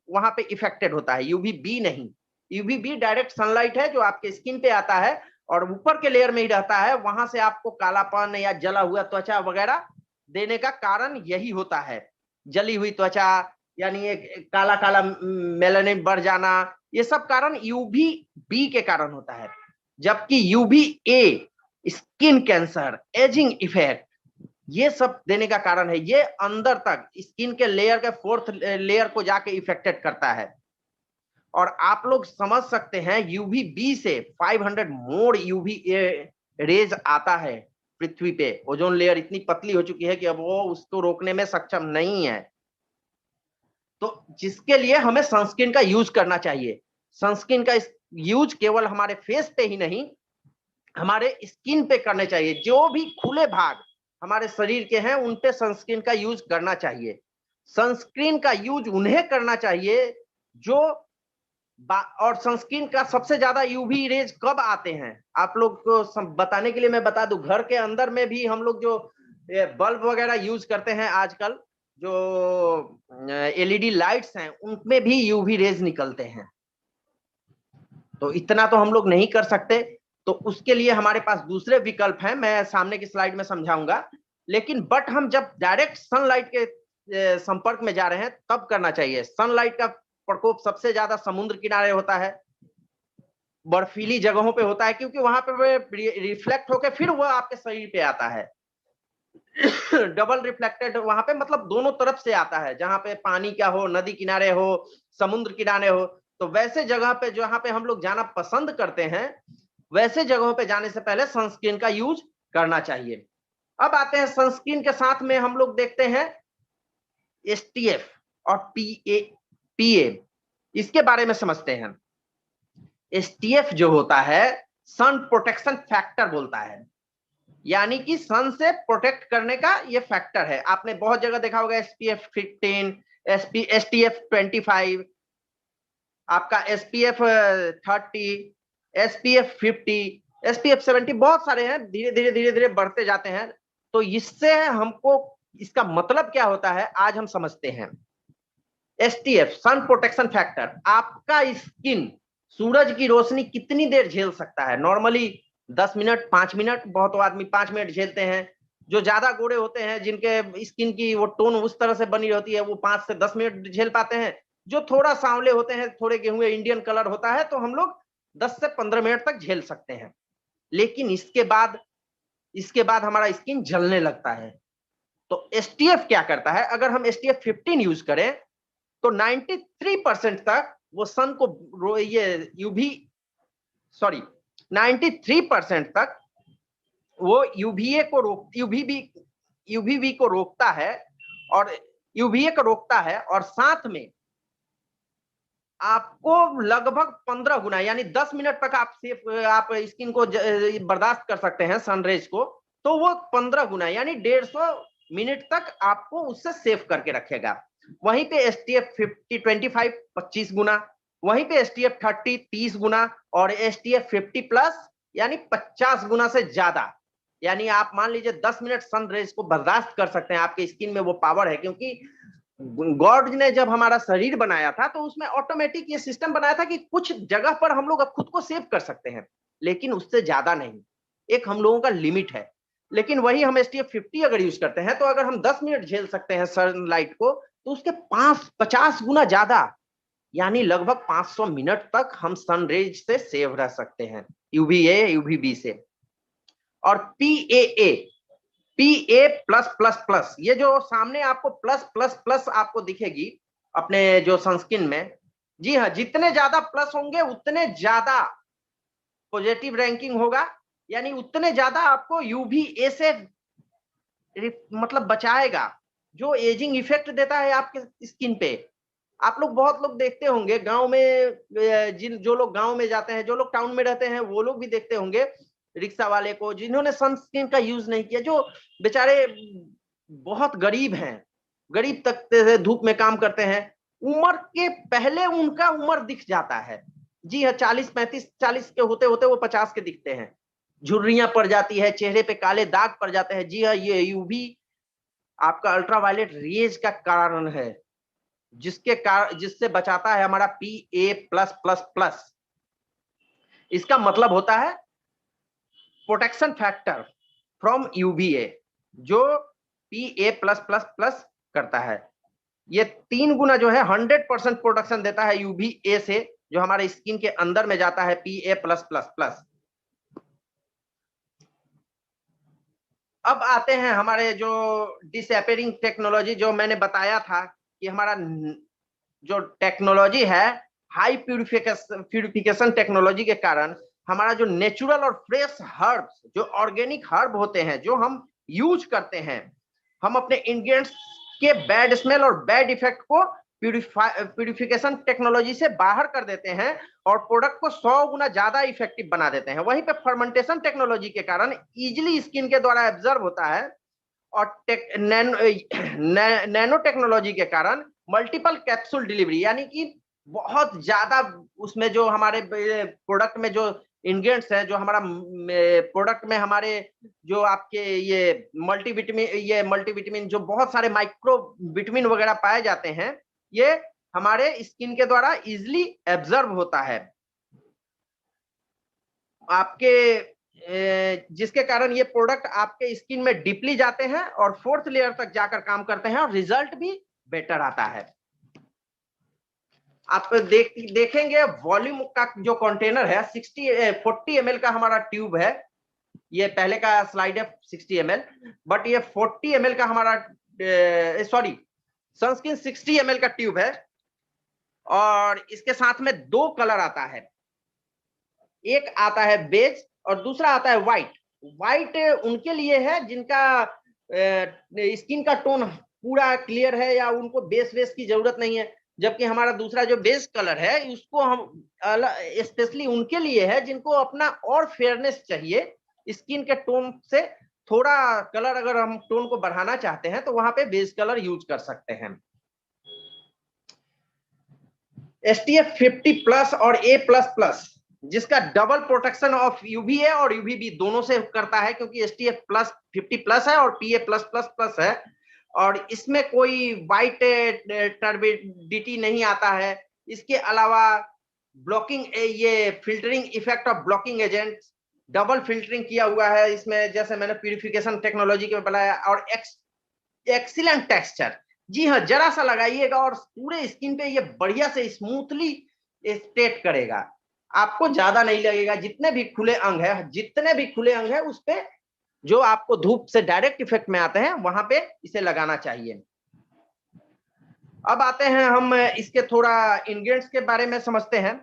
वहां पे इफेक्टेड होता है, यूवीबी नहीं। यूवीबी डायरेक्ट सनलाइट है जो आपके स्किन पे आता है और ऊपर के लेयर में ही रहता है, वहां से आपको कालापन या जला हुआ त्वचा वगैरह देने का कारण यही होता है। जली हुई त्वचा यानी एक काला काला मेलानिन बढ़ जाना, ये सब कारण यूवीबी के कारण होता है। जबकि UVA skin cancer, ageing effect, ये सब देने का कारण है। ये अंदर तक स्किन के लेयर के फोर्थ लेयर को जाके इफेक्टेड करता है। और आप लोग समझ सकते हैं यूवीबी से 500 मोर यूवी रेज आता है पृथ्वी पे। ओजोन लेयर इतनी पतली हो चुकी है कि अब वो उसको रोकने में सक्षम नहीं है। तो जिसके लिए हमें सनस्क्रीन का यूज करना चाहिए। सनस्क्रीन का यूज केवल हमारे फेस पे ही नहीं, हमारे स्किन पे करने चाहिए। जो भी खुले भाग हमारे शरीर के हैं उन पे सनस्क्रीन का यूज करना चाहिए। सनस्क्रीन का यूज उन्हें करना चाहिए जो और सनस्क्रीन का सबसे ज्यादा यूवी रेज कब आते हैं आप लोग को बताने के लिए मैं बता दूं, घर के अंदर में भी हम लोग जो बल्ब वगैरह यूज करते हैं आजकल, जो एलईडी लाइट्स हैं उनमें भी यूवी रेज निकलते हैं। तो इतना तो हम लोग नहीं कर सकते, तो उसके लिए हमारे पास दूसरे विकल्प हैं, मैं सामने की स्लाइड में समझाऊंगा। लेकिन बट हम जब डायरेक्ट सनलाइट के संपर्क में जा रहे हैं तब करना चाहिए। सनलाइट का प्रकोप सबसे ज्यादा समुद्र किनारे होता है, बर्फीली जगहों पे होता है, क्योंकि वहां पे रिफ्लेक्ट होकर फिर वो आपके शरीर पे आता है। डबल रिफ्लेक्टेड वहां पे, मतलब दोनों तरफ से आता है, जहां पे पानी क्या हो, नदी किनारे हो, समुद्र किनारे हो। तो वैसे जगह पे जहां पे हम लोग जाना पसंद करते हैं, वैसे जगहों पे जाने से पहले सनस्क्रीन का यूज करना चाहिए। अब आते हैं सनस्क्रीन के साथ में हम लोग देखते हैं STF और PA, इसके बारे में समझते हैं। STF जो होता है सन प्रोटेक्शन फैक्टर बोलता है, यानी कि सन से प्रोटेक्ट करने का ये फैक्टर है। आपने बहुत जगह देखा होगा SPF 15, STF 25, आपका SPF 30, SPF 50, SPF 70, बहुत सारे हैं, धीरे धीरे बढ़ते जाते हैं। तो इससे हमको इसका मतलब क्या होता है आज हम समझते हैं। STF सन प्रोटेक्शन फैक्टर, आपका स्किन सूरज की रोशनी कितनी देर झेल सकता है। नॉर्मली 10 मिनट, 5 मिनट, बहुत आदमी 5 मिनट झेलते हैं। जो ज्यादा गोरे होते हैं, जिनके स्किन की वो टोन उस तरह से बनी रहती है, वो 5 से 10 मिनट झेल पाते हैं। जो थोड़ा सांवले होते हैं, थोड़े गेहूं इंडियन कलर होता है, तो हम लोग 10 से 15 मिनट तक झेल सकते हैं। लेकिन इसके बाद हमारा स्किन जलने लगता है। तो STF क्या करता है, अगर हम STF 15 यूज करें तो 93% तक वो सन को ये यूवी 93% तक वो यूवीबी को रोकता है, और यूवीए को रोकता है। और साथ में आपको लगभग 15 गुना, यानी 10 मिनट तक आप स्किन को बर्दाश्त कर सकते हैं सनरेज को, तो वो 15 गुना यानी 150 मिनट तक आपको उससे सेव करके रखेगा। वहीं पे STF 50 25 25 गुना, वहीं पे STF 30 30 गुना और STF 50 प्लस यानी 50 गुना से ज्यादा। यानी आप मान लीजिए 10 मिनट सन रेज को बर्दाश्त कर सकते हैं, आपके स्किन में वो पावर है। क्योंकि गॉड ने जब हमारा शरीर बनाया था तो उसमें ऑटोमेटिक ये सिस्टम बनाया था कि कुछ जगह पर हम लोग अब खुद को सेव कर सकते हैं, लेकिन उससे ज्यादा नहीं। एक हम लोगों का लिमिट है। लेकिन वही हम STF 50 अगर यूज करते हैं तो अगर हम 10 मिनट झेल सकते हैं सनलाइट को, तो उसके 50 गुना ज्यादा यानी लगभग 500 मिनट तक हम सन रेज से सेव रह सकते हैं, UVA UVB से। और PA प्लस प्लस प्लस, ये जो सामने आपको प्लस प्लस प्लस आपको दिखेगी अपने जो सनस्क्रीन में, जी हाँ, जितने ज्यादा प्लस होंगे उतने ज्यादा पॉजिटिव रैंकिंग होगा, यानी उतने ज्यादा आपको UVA से मतलब बचाएगा, जो एजिंग इफेक्ट देता है आपके स्किन पे। आप लोग बहुत लोग देखते होंगे गांव में, जो लोग गांव में जाते हैं, जो लोग टाउन में रहते हैं, वो लोग भी देखते होंगे रिक्शा वाले को जिन्होंने सनस्क्रीन का यूज नहीं किया, जो बेचारे बहुत गरीब हैं, गरीब तक से धूप में काम करते हैं, उम्र के पहले उनका उम्र दिख जाता है। जी हाँ, 40 35 40 के होते होते वो 50 के दिखते हैं, झुर्रियां पड़ जाती है, चेहरे पे काले दाग पड़ जाते हैं। जी हाँ, ये UV आपका अल्ट्रावायलेट रेज का कारण है, जिससे बचाता है हमारा PA प्लस प्लस प्लस। इसका मतलब होता है प्रोटेक्शन फैक्टर फ्रॉम UVA, जो PA प्लस प्लस प्लस करता है। ये 3 गुना जो है 100% प्रोटेक्शन देता है UVA से, जो हमारे स्किन के अंदर में जाता है PA प्लस प्लस प्लस। अब आते हैं हमारे जो डिसअपियरिंग टेक्नोलॉजी, जो मैंने बताया था कि हमारा जो टेक्नोलॉजी है हाई प्यूरिफिकेशन टेक्नोलॉजी के कारण हमारा जो नेचुरल और फ्रेश हर्ब्स, जो ऑर्गेनिक हर्ब होते हैं, जो हम यूज करते हैं, हम अपने इंग्रेडिएंट्स के बैड स्मेल और बैड इफेक्ट को प्यूरिफिकेशन टेक्नोलॉजी से बाहर कर देते हैं और प्रोडक्ट को 100 गुना ज्यादा इफेक्टिव बना देते हैं। वहीं पे फर्मेंटेशन टेक्नोलॉजी के कारण इजिली स्किन के द्वारा एब्जॉर्ब होता है, और नैनो टेक्नोलॉजी के कारण मल्टीपल कैप्सूल डिलीवरी, यानी कि बहुत ज्यादा उसमें जो हमारे प्रोडक्ट में जो इंग्रेडिएंट्स हैं, जो हमारा प्रोडक्ट में हमारे जो आपके ये मल्टीविटामिन जो बहुत सारे माइक्रो विटामिन वगैरह पाए जाते हैं, ये हमारे स्किन के द्वारा इजिली एब्जॉर्ब होता है आपके, जिसके कारण ये प्रोडक्ट आपके स्किन में डीपली जाते हैं और 4th लेयर तक जाकर काम करते हैं और रिजल्ट भी बेटर आता है। आप देखेंगे वॉल्यूम का जो कंटेनर है 40 ml का हमारा ट्यूब है। ये पहले का स्लाइड है 60 ml, बट ये 40 ml का हमारा सनस्क्रीन 60 ml का ट्यूब है, और इसके साथ में 2 कलर आता है, एक आता है बेज और दूसरा आता है व्हाइट। व्हाइट उनके लिए है जिनका स्किन का टोन पूरा क्लियर है या उनको बेस की जरूरत नहीं है, जबकि हमारा दूसरा जो बेस कलर है उसको हम स्पेशली उनके लिए है जिनको अपना और फेयरनेस चाहिए, स्किन के टोन से थोड़ा कलर अगर हम टोन को बढ़ाना चाहते हैं तो वहां पे बेस कलर यूज कर सकते हैं। STF 50 प्लस और A++, जिसका डबल प्रोटेक्शन ऑफ UVA और UVB दोनों से करता है, क्योंकि STF 50 प्लस है और PA+++ है, और इसमें कोई वाइट टर्बिडिटी नहीं आता है। इसके अलावा ब्लॉकिंग, ये filtering effect of blocking agent, double filtering किया हुआ है इसमें, जैसे मैंने प्यूरिफिकेशन टेक्नोलॉजी के बताया, और एक्सीलेंट टेक्सचर। जी हाँ, जरा सा लगाइएगा और पूरे स्किन पे ये बढ़िया से स्मूथली स्टेट करेगा, आपको ज्यादा नहीं लगेगा। जितने भी खुले अंग है उस पे जो आपको धूप से डायरेक्ट इफेक्ट में आते हैं वहां पे इसे लगाना चाहिए। अब आते हैं हम इसके थोड़ा इंग्रेडिएंट्स के बारे में समझते हैं।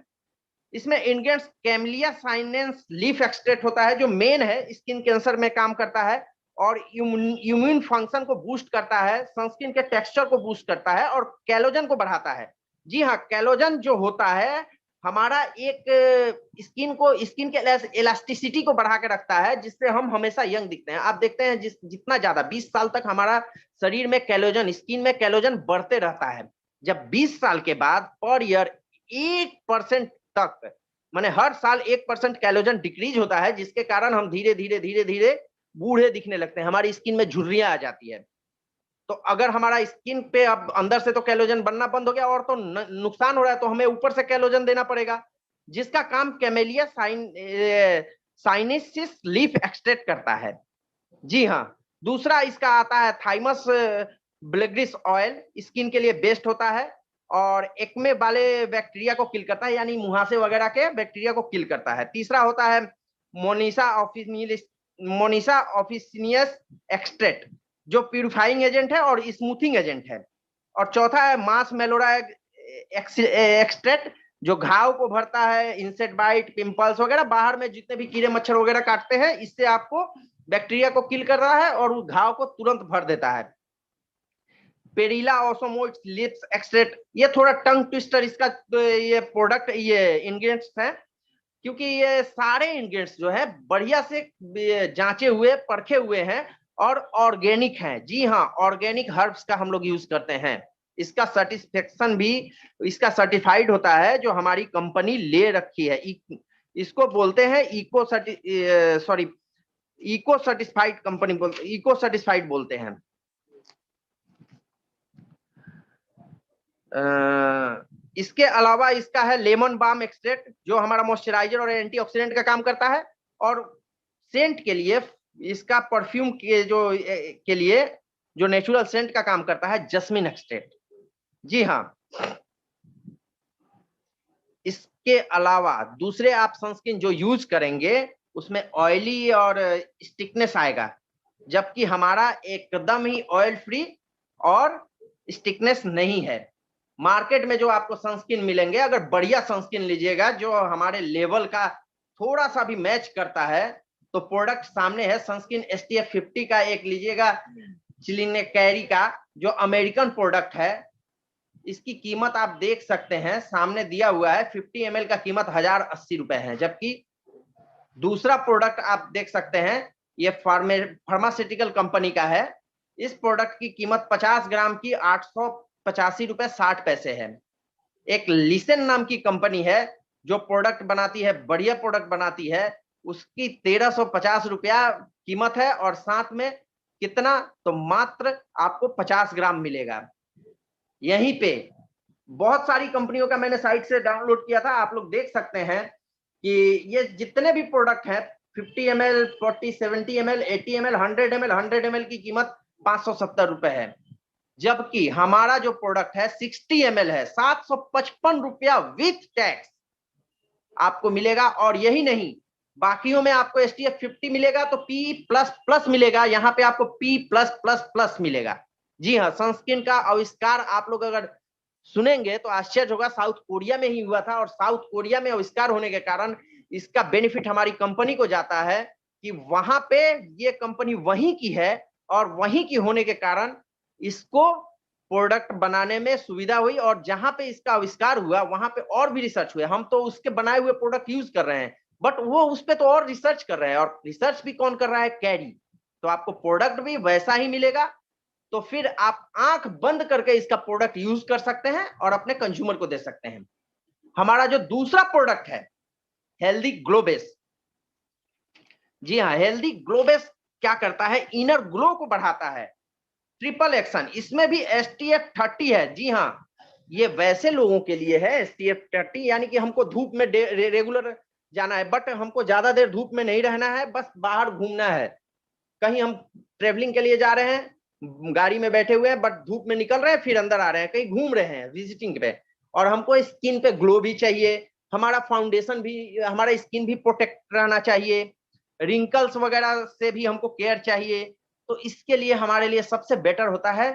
इसमें इंग्रेडिएंट्स कैमेलिया साइनेंस लीफ एक्सट्रैक्ट होता है, जो मेन है, स्किन कैंसर में काम करता है और इम्यून फंक्शन को बूस्ट करता है, सनस्क्रीन के टेक्सचर को बूस्ट करता है और कैलोजन को बढ़ाता है। जी हाँ, कैलोजन जो होता है हमारा एक स्किन के इलास्टिसिटी को बढ़ा के रखता है, जिससे हम हमेशा यंग दिखते हैं। आप देखते हैं जितना ज्यादा 20 साल तक हमारा शरीर में कैलोजन, स्किन में कैलोजन बढ़ते रहता है। जब 20 साल के बाद पर ईयर 1% तक, माने हर साल 1% कैलोजन डिक्रीज होता है, जिसके कारण हम धीरे धीरे बूढ़े दिखने लगते हैं, हमारी स्किन में झुर्रियां आ जाती है। तो अगर हमारा स्किन पे अब अंदर से तो कैलोजन बनना बंद हो गया और तो नुकसान हो रहा है, तो हमें ऊपर से कैलोजन देना पड़ेगा, जिसका काम कैमेलिया साइनेसिस लीफ एक्सट्रैक्ट करता है। जी हाँ। दूसरा इसका आता है थाइमस ब्लेग्रिस ऑयल, स्किन के लिए बेस्ट होता है और एक्मे वाले बैक्टीरिया को किल करता है, यानी मुहासे वगैरह के बैक्टीरिया को किल करता है। तीसरा होता है मोनिसा ऑफिसिनियस एक्सट्रैक्ट, जो प्यूरिफाइंग एजेंट है और स्मूथिंग एजेंट है। और चौथा है मास मेलोरा एक्सट्रैक्ट, जो घाव को भरता है, इंसेक्ट बाइट, पिंपल्स वगैरह, बाहर में जितने भी कीड़े मच्छर वगैरह काटते हैं, इससे आपको बैक्टीरिया को किल कर रहा है और उस घाव को तुरंत भर देता है। पेरिला ओसोमोल्स लिप्स एक्सट्रैक्ट, ये थोड़ा टंग ट्विस्टर इसका ये प्रोडक्ट, ये इंग्रेडिएंट्स है, क्योंकि ये सारे इंग्रेडिएंट्स जो है बढ़िया से जांचे हुए, परखे हुए हैं और ऑर्गेनिक हैं। जी हाँ, ऑर्गेनिक हर्ब्स का हम लोग यूज करते हैं। इसका सर्टिफिकेशन भी इसका सर्टिफाइड होता है, जो हमारी कंपनी ले रखी है। इसको बोलते हैं eco certified company, eco certified बोलते हैं। इसके अलावा इसका है लेमन बाम एक्सट्रैक्ट, जो हमारा मॉइस्चराइजर और एंटीऑक्सीडेंट का काम करता है। और सेंट के लिए इसका परफ्यूम के लिए जो नेचुरल सेंट का काम करता है, जस्मिन एक्सट्रैक्ट। जी हाँ। इसके अलावा दूसरे आप सनस्क्रीन जो यूज करेंगे उसमें ऑयली और स्टिकनेस आएगा, जबकि हमारा एकदम ही ऑयल फ्री और स्टिकनेस नहीं है। मार्केट में जो आपको सनस्क्रीन मिलेंगे, अगर बढ़िया सनस्क्रीन लीजिएगा जो हमारे लेवल का थोड़ा सा भी मैच करता है, तो प्रोडक्ट सामने है। सनस्क्रीन SPF 50 का एक लीजिएगा, चिलिने कैरी का, जो अमेरिकन प्रोडक्ट है। इसकी कीमत आप देख सकते हैं, सामने दिया हुआ है। 50 ml का कीमत 1080 रुपए है। जबकि दूसरा प्रोडक्ट आप देख सकते हैं, ये फार्मास्यूटिकल कंपनी का है। इस प्रोडक्ट की कीमत 50 ग्राम की 885 रुपए 60 पैसे है। एक लिसन नाम की कंपनी है जो प्रोडक्ट बनाती है, बढ़िया प्रोडक्ट बनाती है, उसकी 1350 रुपया कीमत है। और साथ में कितना, तो मात्र आपको 50 ग्राम मिलेगा। यहीं पे बहुत सारी कंपनियों का मैंने साइट से डाउनलोड किया था, आप लोग देख सकते हैं कि ये जितने भी प्रोडक्ट हैं 50 ml, 40, 70 ml, 80 ml, 100 ml की कीमत 570 रुपए है। जबकि हमारा जो प्रोडक्ट है 60 ml है, 755 रुपया विथ टैक्स आपको मिलेगा। और यही नहीं, बाकियों में आपको SPF 50 मिलेगा तो P++ मिलेगा, यहाँ पे आपको P+++ मिलेगा। जी हाँ, सनस्क्रीन का आविष्कार आप लोग अगर सुनेंगे तो आश्चर्य होगा, साउथ कोरिया में ही हुआ था। और साउथ कोरिया में आविष्कार होने के कारण इसका बेनिफिट हमारी कंपनी को जाता है कि वहां पे ये कंपनी वहीं की है और वहीं की होने के कारण इसको प्रोडक्ट बनाने में सुविधा हुई। और जहां पे इसका आविष्कार हुआ वहां पे और भी रिसर्च हुए। हम तो उसके बनाए हुए प्रोडक्ट यूज कर रहे हैं, बट वो उस पे तो और रिसर्च कर रहे हैं। और रिसर्च भी कौन कर रहा है? कैरी। तो आपको प्रोडक्ट भी वैसा ही मिलेगा। तो फिर आप आंख बंद करके इसका प्रोडक्ट यूज कर सकते हैं और अपने कंज्यूमर को दे सकते हैं। हमारा जो दूसरा प्रोडक्ट है हेल्दी ग्लो बेस। जी हाँ, हेल्दी ग्लो बेस क्या करता है? इनर ग्लो को बढ़ाता है। ट्रिपल एक्शन, इसमें भी SPF 30 है। जी हाँ, ये वैसे लोगों के लिए है SPF 30, यानी कि हमको धूप में रेगुलर जाना है, बट हमको ज्यादा देर धूप में नहीं रहना है, बस बाहर घूमना है। कहीं हम ट्रेवलिंग के लिए जा रहे हैं, गाड़ी में बैठे हुए हैं, बट धूप में निकल रहे हैं, फिर अंदर आ रहे हैं, कहीं घूम रहे हैं विजिटिंग पे, और हमको स्किन पे ग्लो भी चाहिए, हमारा फाउंडेशन भी, हमारा स्किन भी प्रोटेक्ट रहना चाहिए, रिंकल्स वगैरह से भी हमको केयर चाहिए। तो इसके लिए हमारे लिए सबसे बेटर होता है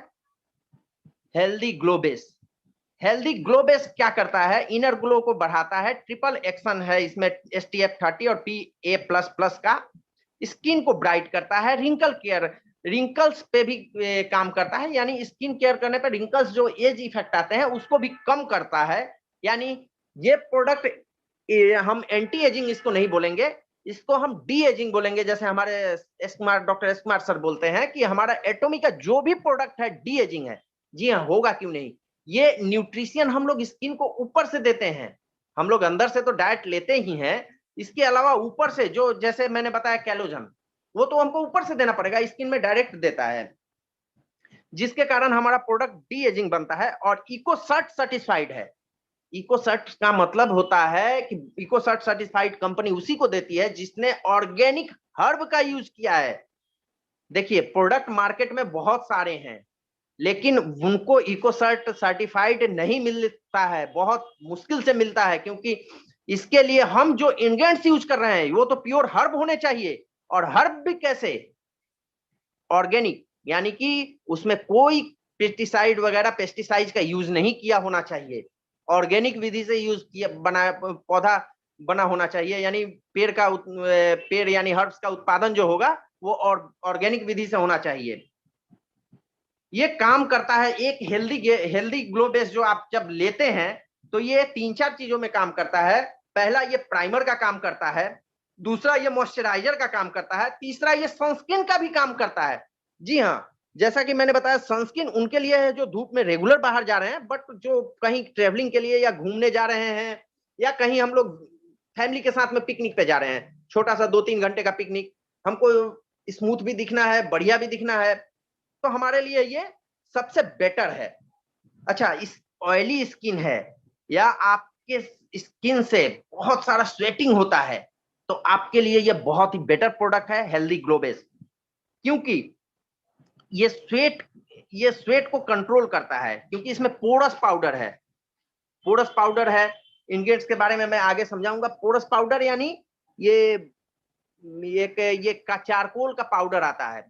healthy glow base. Healthy glow base क्या करता है? इनर ग्लो को बढ़ाता है। ट्रिपल एक्शन है इसमें, SPF 30 और PA++ का। स्किन को ब्राइट करता है। रिंकल केयर, रिंकल्स पे भी काम करता है, यानी स्किन केयर करने पे रिंकल्स जो एज इफेक्ट आते हैं उसको भी कम करता है। यानी ये प्रोडक्ट हम एंटी एजिंग इसको नहीं बोलेंगे, इसको हम डी एजिंग बोलेंगे। जैसे हमारे डॉक्टर एस कुमार सर बोलते हैं कि हमारा एटोमी का जो भी प्रोडक्ट है डी एजिंग है। जी हाँ, होगा क्यों नहीं। ये न्यूट्रिशन हम लोग स्किन को ऊपर से देते हैं, हम लोग अंदर से तो डाइट लेते ही हैं, इसके अलावा ऊपर से जो, जैसे मैंने बताया कैलोजन, वो तो हमको ऊपर से देना पड़ेगा, स्किन में डायरेक्ट देता है, जिसके कारण हमारा प्रोडक्ट डी एजिंग बनता है और इकोसर्ट सर्टिफाइड है। इकोसर्ट का मतलब होता है कि इकोसर्ट सर्टिफाइड कंपनी उसी को देती है जिसने ऑर्गेनिक हर्ब का यूज किया है। देखिए, प्रोडक्ट मार्केट में बहुत सारे हैं, लेकिन उनको इकोसर्ट सर्टिफाइड नहीं मिलता है, बहुत मुश्किल से मिलता है, क्योंकि इसके लिए हम जो इंग्रेडिएंट्स यूज कर रहे हैं वो तो प्योर हर्ब होने चाहिए। और हर्ब भी कैसे, ऑर्गेनिक, यानी कि उसमें कोई पेस्टिसाइड वगैरह पेस्टिसाइड का यूज नहीं किया होना चाहिए, ऑर्गेनिक विधि से यूज किया बना पौधा बना होना चाहिए, यानी पेड़ यानी हर्ब्स का उत्पादन जो होगा वो ऑर्गेनिक विधि से होना चाहिए। ये काम करता है एक हेल्दी ग्लो बेस जो आप जब लेते हैं तो ये 3-4 चीजों में काम करता है। पहला, ये प्राइमर का काम करता है, दूसरा ये मॉइस्चराइजर का काम करता है, तीसरा ये सनस्क्रीन का भी काम करता है। जी हाँ, जैसा कि मैंने बताया, सनस्क्रीन उनके लिए है जो धूप में रेगुलर बाहर जा रहे हैं, बट जो कहीं ट्रेवलिंग के लिए या घूमने जा रहे हैं, या कहीं हम लोग फैमिली के साथ में पिकनिक पे जा रहे हैं, छोटा सा 2-3 घंटे का पिकनिक, हमको स्मूथ भी दिखना है, बढ़िया भी दिखना है, तो हमारे लिए ये सबसे बेटर है। अच्छा, इस ऑयली स्किन है या आपके स्किन से बहुत सारा स्वेटिंग होता है, तो आपके लिए ये बहुत ही बेटर प्रोडक्ट है हेल्दी ग्लो बेस, क्योंकि ये स्वेट को कंट्रोल करता है, क्योंकि इसमें पोरस पाउडर है। पोरस पाउडर है, इंग्रेडिएंट्स के बारे में मैं आगे समझाऊंगा। पोरस पाउडर यानी ये का चारकोल का पाउडर आता है,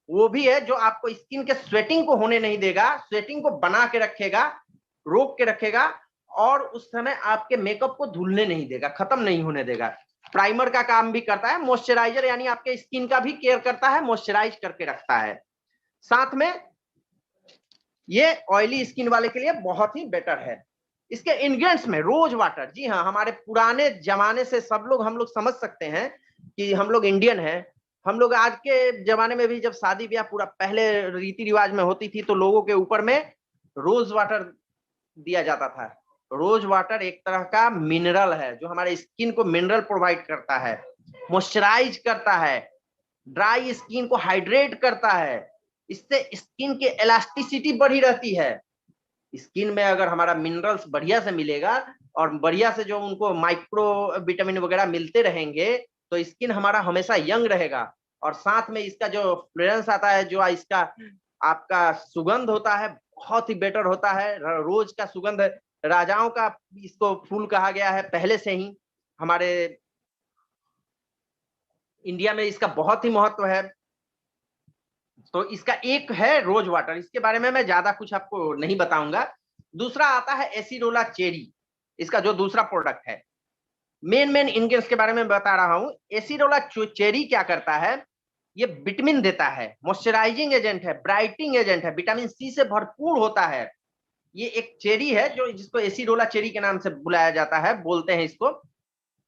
वो भी है जो आपको स्किन के स्वेटिंग को होने नहीं देगा, स्वेटिंग को बना के रखेगा, रोक के रखेगा, और उस समय आपके मेकअप को धुलने नहीं देगा, खत्म नहीं होने देगा। प्राइमर का काम भी करता है, मॉइस्चराइजर यानी आपके स्किन का भी केयर करता है, मॉइस्चराइज करके रखता है। साथ में ये ऑयली स्किन वाले के लिए बहुत ही बेटर है। इसके इंग्रेडिएंट्स में रोज वाटर, जी हाँ, हमारे पुराने जमाने से हम लोग समझ सकते हैं कि हम लोग इंडियन हैं, हम लोग आज के जमाने में भी जब शादी ब्याह पूरा पहले रीति रिवाज में होती थी तो लोगों के ऊपर में रोज वाटर दिया जाता था। रोज वाटर एक तरह का मिनरल है जो हमारे स्किन को मिनरल प्रोवाइड करता है, मॉइस्चराइज करता है, ड्राई स्किन को हाइड्रेट करता है, इससे स्किन की इलास्टिसिटी बढ़ी रहती है। स्किन में अगर हमारा मिनरल्स बढ़िया से मिलेगा और बढ़िया से जो उनको माइक्रो विटामिन वगैरह मिलते रहेंगे तो स्किन हमारा हमेशा यंग रहेगा। और साथ में इसका जो फ्रेग्रेंस आता है, जो इसका आपका सुगंध होता है, बहुत ही बेटर होता है। रोज का सुगंध राजाओं का इसको फूल कहा गया है पहले से ही, हमारे इंडिया में इसका बहुत ही महत्व है। तो इसका एक है रोज वाटर, इसके बारे में मैं ज्यादा कुछ आपको नहीं बताऊंगा। दूसरा आता है एसिडोला चेरी, इसका जो दूसरा प्रोडक्ट है। मेन इंग्रेडिएंट्स के बारे में बता रहा हूं। एसिडोला चेरी क्या करता है, ये विटामिन देता है, मॉइस्चराइजिंग एजेंट है, ब्राइटनिंग एजेंट है, विटामिन सी से भरपूर होता है। ये एक चेरी है जो जिसको एसिडोला चेरी के नाम से बुलाया जाता है, बोलते हैं इसको।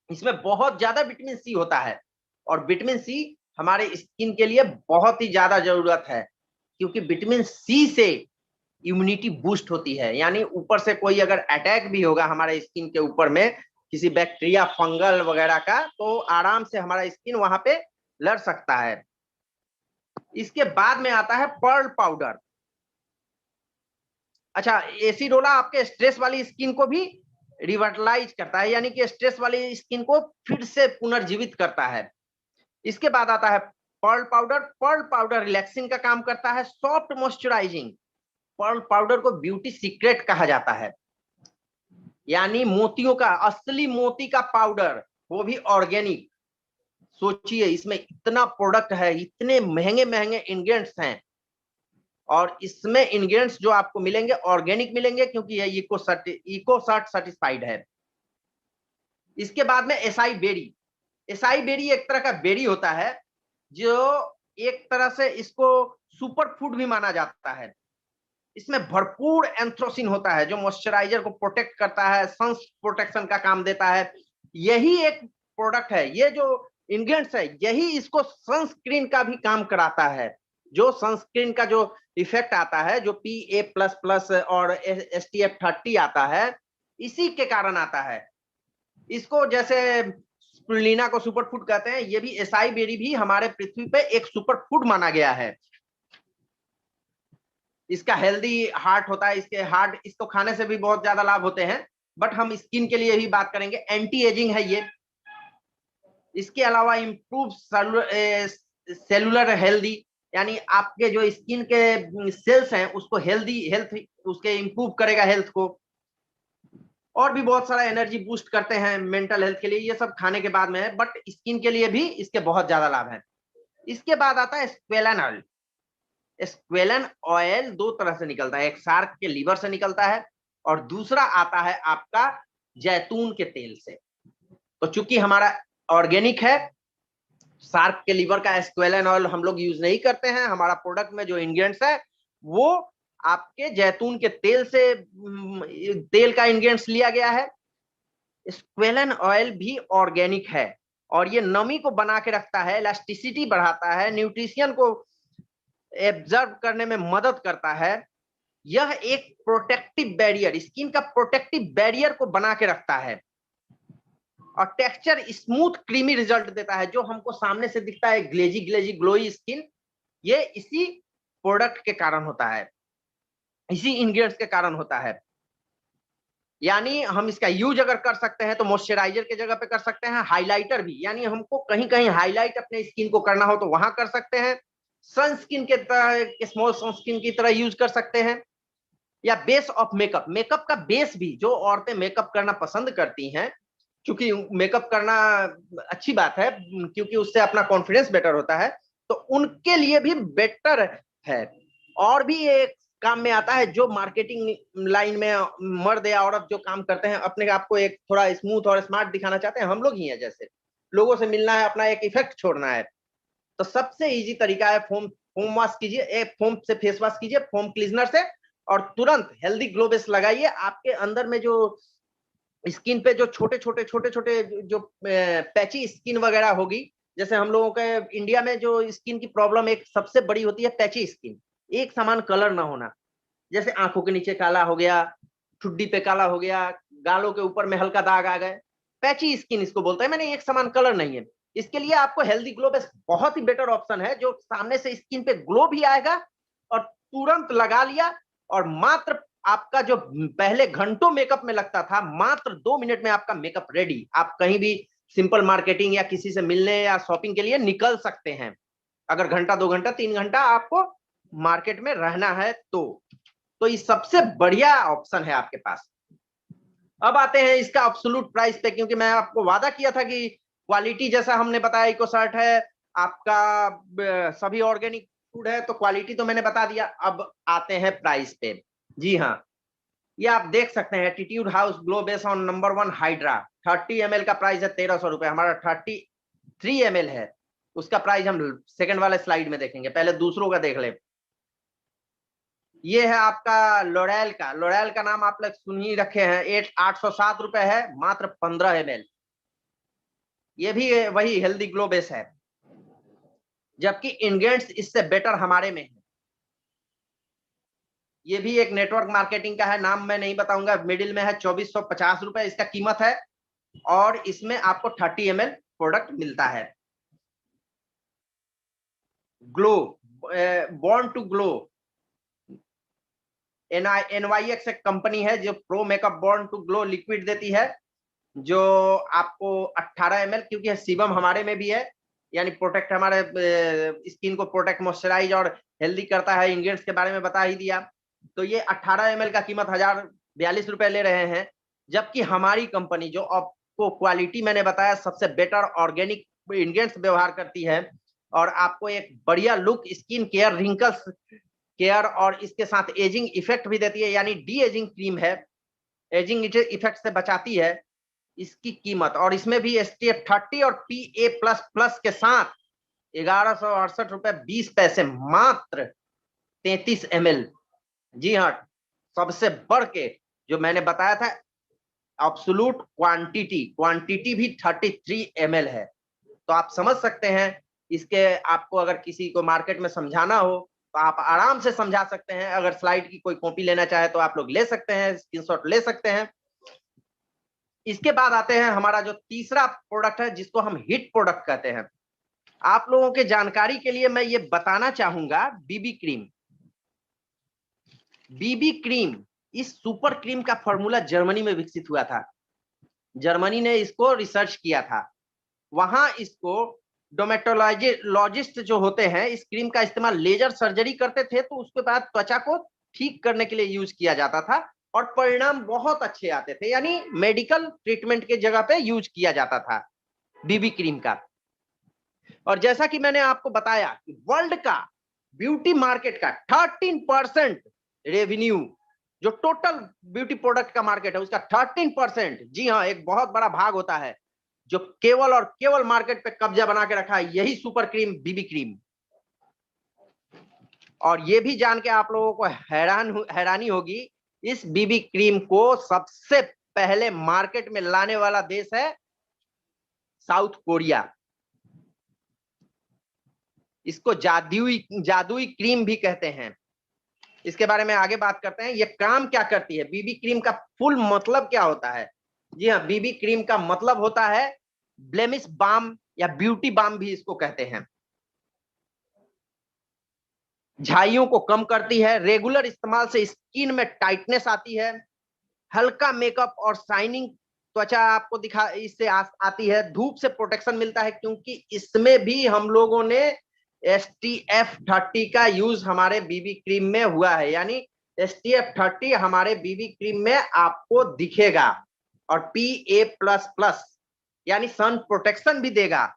इसमें बहुत ज्यादा विटामिन सी होता है और विटामिन सी हमारे स्किन के लिए बहुत ही ज्यादा जरूरत है, क्योंकि विटामिन सी से इम्यूनिटी बूस्ट होती है। यानी ऊपर से कोई अगर अटैक भी होगा हमारे स्किन के ऊपर में किसी बैक्टीरिया फंगल वगैरह का, तो आराम से हमारा स्किन वहां पे लड़ सकता है। इसके बाद में आता है पर्ल पाउडर। अच्छा, एसिडोला आपके स्ट्रेस वाली स्किन को भी रिवर्टलाइज करता है, यानी कि स्ट्रेस वाली स्किन को फिर से पुनर्जीवित करता है। इसके बाद आता है pearl powder. Pearl powder relaxing का काम करता है, सॉफ्ट मॉइस्चराइजिंग। पर्ल पाउडर को ब्यूटी सीक्रेट कहा जाता है, यानी मोतियों का, असली मोती का पाउडर, वो भी ऑर्गेनिक। सोचिए, इसमें इतना प्रोडक्ट है, इतने महंगे महंगे इंग्रेडिएंट्स हैं, और इसमें इंग्रेडिएंट्स जो आपको मिलेंगे ऑर्गेनिक मिलेंगे, क्योंकि ये इकोसर्ट सर्टिफाइड है। इसके बाद में एसाई बेरी। एसाई बेरी एक तरह का बेरी होता है जो एक तरह से इसको सुपर फूड भी माना जाता है। इसमें भरपूर एंथ्रोसिन होता है जो मॉइस्चराइजर को प्रोटेक्ट करता है, सन प्रोटेक्शन का काम देता है। यही एक प्रोडक्ट है, ये जो इंग्रेडिएंट्स है यही इसको सनस्क्रीन का भी काम कराता है। जो सनस्क्रीन का जो इफेक्ट आता है, जो PA++ और STF30 आता है, इसी के कारण आता है। इसको जैसे स्पिरुलिना को सुपर फूड कहते हैं, ये भी एसाई बेरी भी हमारे पृथ्वी पे एक सुपर फूड माना गया है। इसका हेल्दी हार्ट होता है, इसको खाने से भी बहुत ज्यादा लाभ होते हैं, बट हम स्किन के लिए ही बात करेंगे। एंटी एजिंग है ये। इसके अलावा इम्प्रूव सेलुलर हेल्दी, यानी आपके जो स्किन के सेल्स हैं उसको हेल्थ उसके इम्प्रूव करेगा, हेल्थ को। और भी बहुत सारा एनर्जी बूस्ट करते हैं मेंटल हेल्थ के लिए, ये सब खाने के बाद में है, बट स्किन के लिए भी इसके बहुत ज्यादा लाभ है। इसके बाद आता है स्क्वेलन ऑयल। स्क्वेलन ऑयल दो तरह से निकलता है, एक शार्क के लीवर से निकलता है और दूसरा आता है आपका जैतून के तेल से। तो चूंकि हमारा ऑर्गेनिक है, शार्क के लीवर का स्क्वेलन ऑयल हम लोग यूज नहीं करते हैं। हमारा प्रोडक्ट में जो इंग्रेडिएंट्स है वो आपके जैतून के तेल से, तेल का इंग्रेडिएंट्स लिया गया है। स्क्वेलन ऑयल भी ऑर्गेनिक है और ये नमी को बना के रखता है, इलास्टिसिटी बढ़ाता है, न्यूट्रिशन को एब्जॉर्ब करने में मदद करता है। यह एक प्रोटेक्टिव बैरियर, स्किन का प्रोटेक्टिव बैरियर को बना के रखता है और टेक्सचर स्मूथ क्रीमी रिजल्ट देता है। जो हमको सामने से दिखता है ग्लेजी ग्लोई स्किन, ये इसी प्रोडक्ट के कारण होता है, इसी इंग्रेडिएंट्स के कारण होता है। यानी हम इसका यूज अगर कर सकते हैं तो मॉइस्चराइजर के जगह पे कर सकते हैं, हाइलाइटर भी, यानी हमको कहीं कहीं हाईलाइट अपने स्किन को करना हो तो वहां कर सकते हैं। सनस्क्रीन के तरह, स्मॉल सनस्क्रीन की तरह यूज कर सकते हैं। या बेस ऑफ मेकअप, मेकअप का बेस भी, जो औरतें मेकअप करना पसंद करती हैं, क्योंकि मेकअप करना अच्छी बात है, क्योंकि उससे अपना कॉन्फिडेंस बेटर होता है, तो उनके लिए भी बेटर है। और भी एक काम में आता है, जो मार्केटिंग लाइन में मर्द या औरत जो काम करते हैं, अपने आप को एक थोड़ा स्मूथ और स्मार्ट दिखाना चाहते हैं, हम लोग ही हैं जैसे, लोगों से मिलना है, अपना एक इफेक्ट छोड़ना है, तो सबसे इजी तरीका है फोम वॉश कीजिए, एक फोम से फेस वॉश कीजिए, फोम क्लीजनर से, और तुरंत हेल्दी ग्लो बेस लगाइए। आपके अंदर में जो स्किन पे जो छोटे छोटे जो पैची स्किन वगैरह होगी, जैसे हम लोगों के इंडिया में जो स्किन की प्रॉब्लम एक सबसे बड़ी होती है, पैची स्किन, एक समान कलर ना होना। जैसे आंखों के नीचे काला हो गया, ठुड्डी पे काला हो गया, गालों के ऊपर में हल्का दाग आ गए, पैची स्किन इसको बोलते हैं। मैंने एक समान कलर नहीं है। इसके लिए आपको हेल्दी ग्लो बेस बहुत ही बेटर ऑप्शन है, जो सामने से स्किन पे ग्लो भी आएगा और तुरंत लगा लिया, और मात्र आपका जो पहले घंटों मेकअप में लगता था, मात्र 2 मिनट में आपका मेकअप रेडी। आप कहीं भी सिंपल मार्केटिंग या किसी से मिलने या शॉपिंग के लिए निकल सकते हैं, अगर घंटा 2 घंटा 3 घंटा आपको मार्केट में रहना है तो ये सबसे बढ़िया ऑप्शन है आपके पास। अब आते हैं इसका एब्सोल्यूट प्राइस पे, क्योंकि मैं आपको वादा किया था कि क्वालिटी, जैसा हमने बताया इकोसर्ट है आपका, सभी ऑर्गेनिक फूड है, तो क्वालिटी तो मैंने बता दिया। अब आते हैं प्राइस पे। जी हाँ, ये आप देख सकते हैं, attitude house glow base on number 1 hydra, 30 ml का प्राइस है 1300 रुपए। हमारा 33 ml है, उसका प्राइस हम सेकंड वाले स्लाइड में देखेंगे, पहले दूसरों का देख ले। ये है आपका लोरेल का नाम आप लोग सुन ही रखे हैं, 807 रुपए है, मात्र 15 ml। ये भी वही हेल्दी ग्लो बेस है, जबकि इंग्रेडिएंट्स इससे बेटर हमारे में है। ये भी एक नेटवर्क मार्केटिंग का है, नाम मैं नहीं बताऊंगा, मिडिल में है 2450 रुपए इसका कीमत है, और इसमें आपको 30 ml प्रोडक्ट मिलता है। Glow, born to glow, NYX एक कंपनी है जो pro makeup born to glow liquid देती है, जो आपको 18 ml, क्योंकि सीबम हमारे में भी है, यानी प्रोटेक्ट, हमारे स्किन को प्रोटेक्ट, मॉइस्चराइज और हेल्दी करता है। इंग्रेडिएंट्स के बारे में बता ही दिया। तो ये 18 ml का कीमत 1042 रुपए ले रहे हैं, जबकि हमारी कंपनी जो आपको क्वालिटी मैंने बताया सबसे बेटर ऑर्गेनिक इंग्रेडिएंट्स व्यवहार करती है, और आपको एक बढ़िया look, skin care, wrinkles care, और इसके साथ एजिंग इफेक्ट भी देती है, यानी डी एजिंग क्रीम है, एजिंग इफेक्ट से बचाती है। इसकी कीमत, और इसमें भी STF30 और PA++ के साथ 1168 रुपए 20 पैसे, मात्र 33 ml जी हाँ, सबसे बढ़ के जो मैंने बताया था एब्सोल्यूट क्वांटिटी भी 33 ml है। तो आप समझ सकते हैं इसके, आपको अगर किसी को मार्केट में समझाना हो तो आप आराम से समझा सकते हैं। अगर स्लाइड की कोई कॉपी लेना चाहे तो आप लोग ले सकते हैं, स्क्रीनशॉट ले सकते हैं। इसके बाद आते हैं हमारा जो तीसरा प्रोडक्ट है जिसको हम हिट प्रोडक्ट कहते हैं। आप लोगों के जानकारी के लिए मैं ये बताना चाहूंगा, बीबी क्रीम। बीबी क्रीम, इस सुपर क्रीम का फॉर्मूला जर्मनी में विकसित हुआ था। जर्मनी ने इसको रिसर्च किया था। वहां इसको डोमेटोलॉजिस्ट जो होते हैं इस क्रीम का इस्तेमाल लेजर सर्जरी करते थे, तो उसके बाद त्वचा को ठीक करने के लिए यूज किया जाता था और परिणाम बहुत अच्छे आते थे। यानी मेडिकल ट्रीटमेंट के जगह पे यूज किया जाता था बीबी क्रीम का। और जैसा कि मैंने आपको बताया कि वर्ल्ड का ब्यूटी मार्केट का 13% रेवेन्यू, जो टोटल ब्यूटी प्रोडक्ट का मार्केट है उसका 13%, जी हाँ, एक बहुत बड़ा भाग होता है जो केवल और केवल मार्केट पे कब्जा बना के रखा है, यही सुपर क्रीम बीबी क्रीम। और ये भी जान के आप लोगों को हैरानी होगी, इस बीबी क्रीम को सबसे पहले मार्केट में लाने वाला देश है साउथ कोरिया। इसको जादुई क्रीम भी कहते हैं। इसके बारे में आगे बात करते हैं। ये काम क्या करती है, बीबी क्रीम का फुल मतलब क्या होता है? जी हाँ, बीबी क्रीम का मतलब होता है ब्लेमिश बाम या ब्यूटी बाम भी इसको कहते हैं। झाइयों को कम करती है, रेगुलर इस्तेमाल से स्किन में टाइटनेस आती है, हल्का मेकअप और शाइनिंग त्वचा आपको इससे आती है, धूप से प्रोटेक्शन मिलता है क्योंकि इसमें भी हम लोगों ने SPF 30 का यूज हमारे बीबी क्रीम में हुआ है। यानी SPF 30 हमारे बीबी क्रीम में आपको दिखेगा और PA++ यानी सन प्रोटेक्शन भी देगा।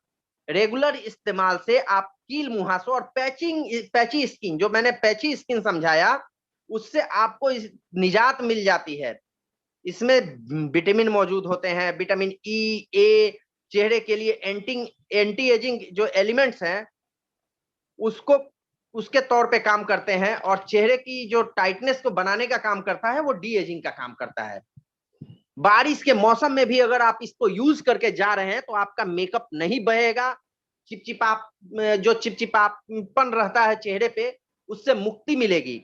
रेगुलर इस्तेमाल से आप कील मुहासों और पैची स्किन, जो मैंने पैची स्किन समझाया, उससे आपको निजात मिल जाती है। इसमें विटामिन मौजूद होते हैं, विटामिन E, A, चेहरे के लिए एंटी एजिंग जो एलिमेंट्स हैं उसके तौर पे काम करते हैं, और चेहरे की जो टाइटनेस को बनाने का काम करता है वो डी एजिंग का काम करता है। बारिश के मौसम में भी अगर आप इसको यूज करके जा रहे हैं तो आपका मेकअप नहीं बहेगा, चिपचिपापन रहता है चेहरे पे, उससे मुक्ति मिलेगी।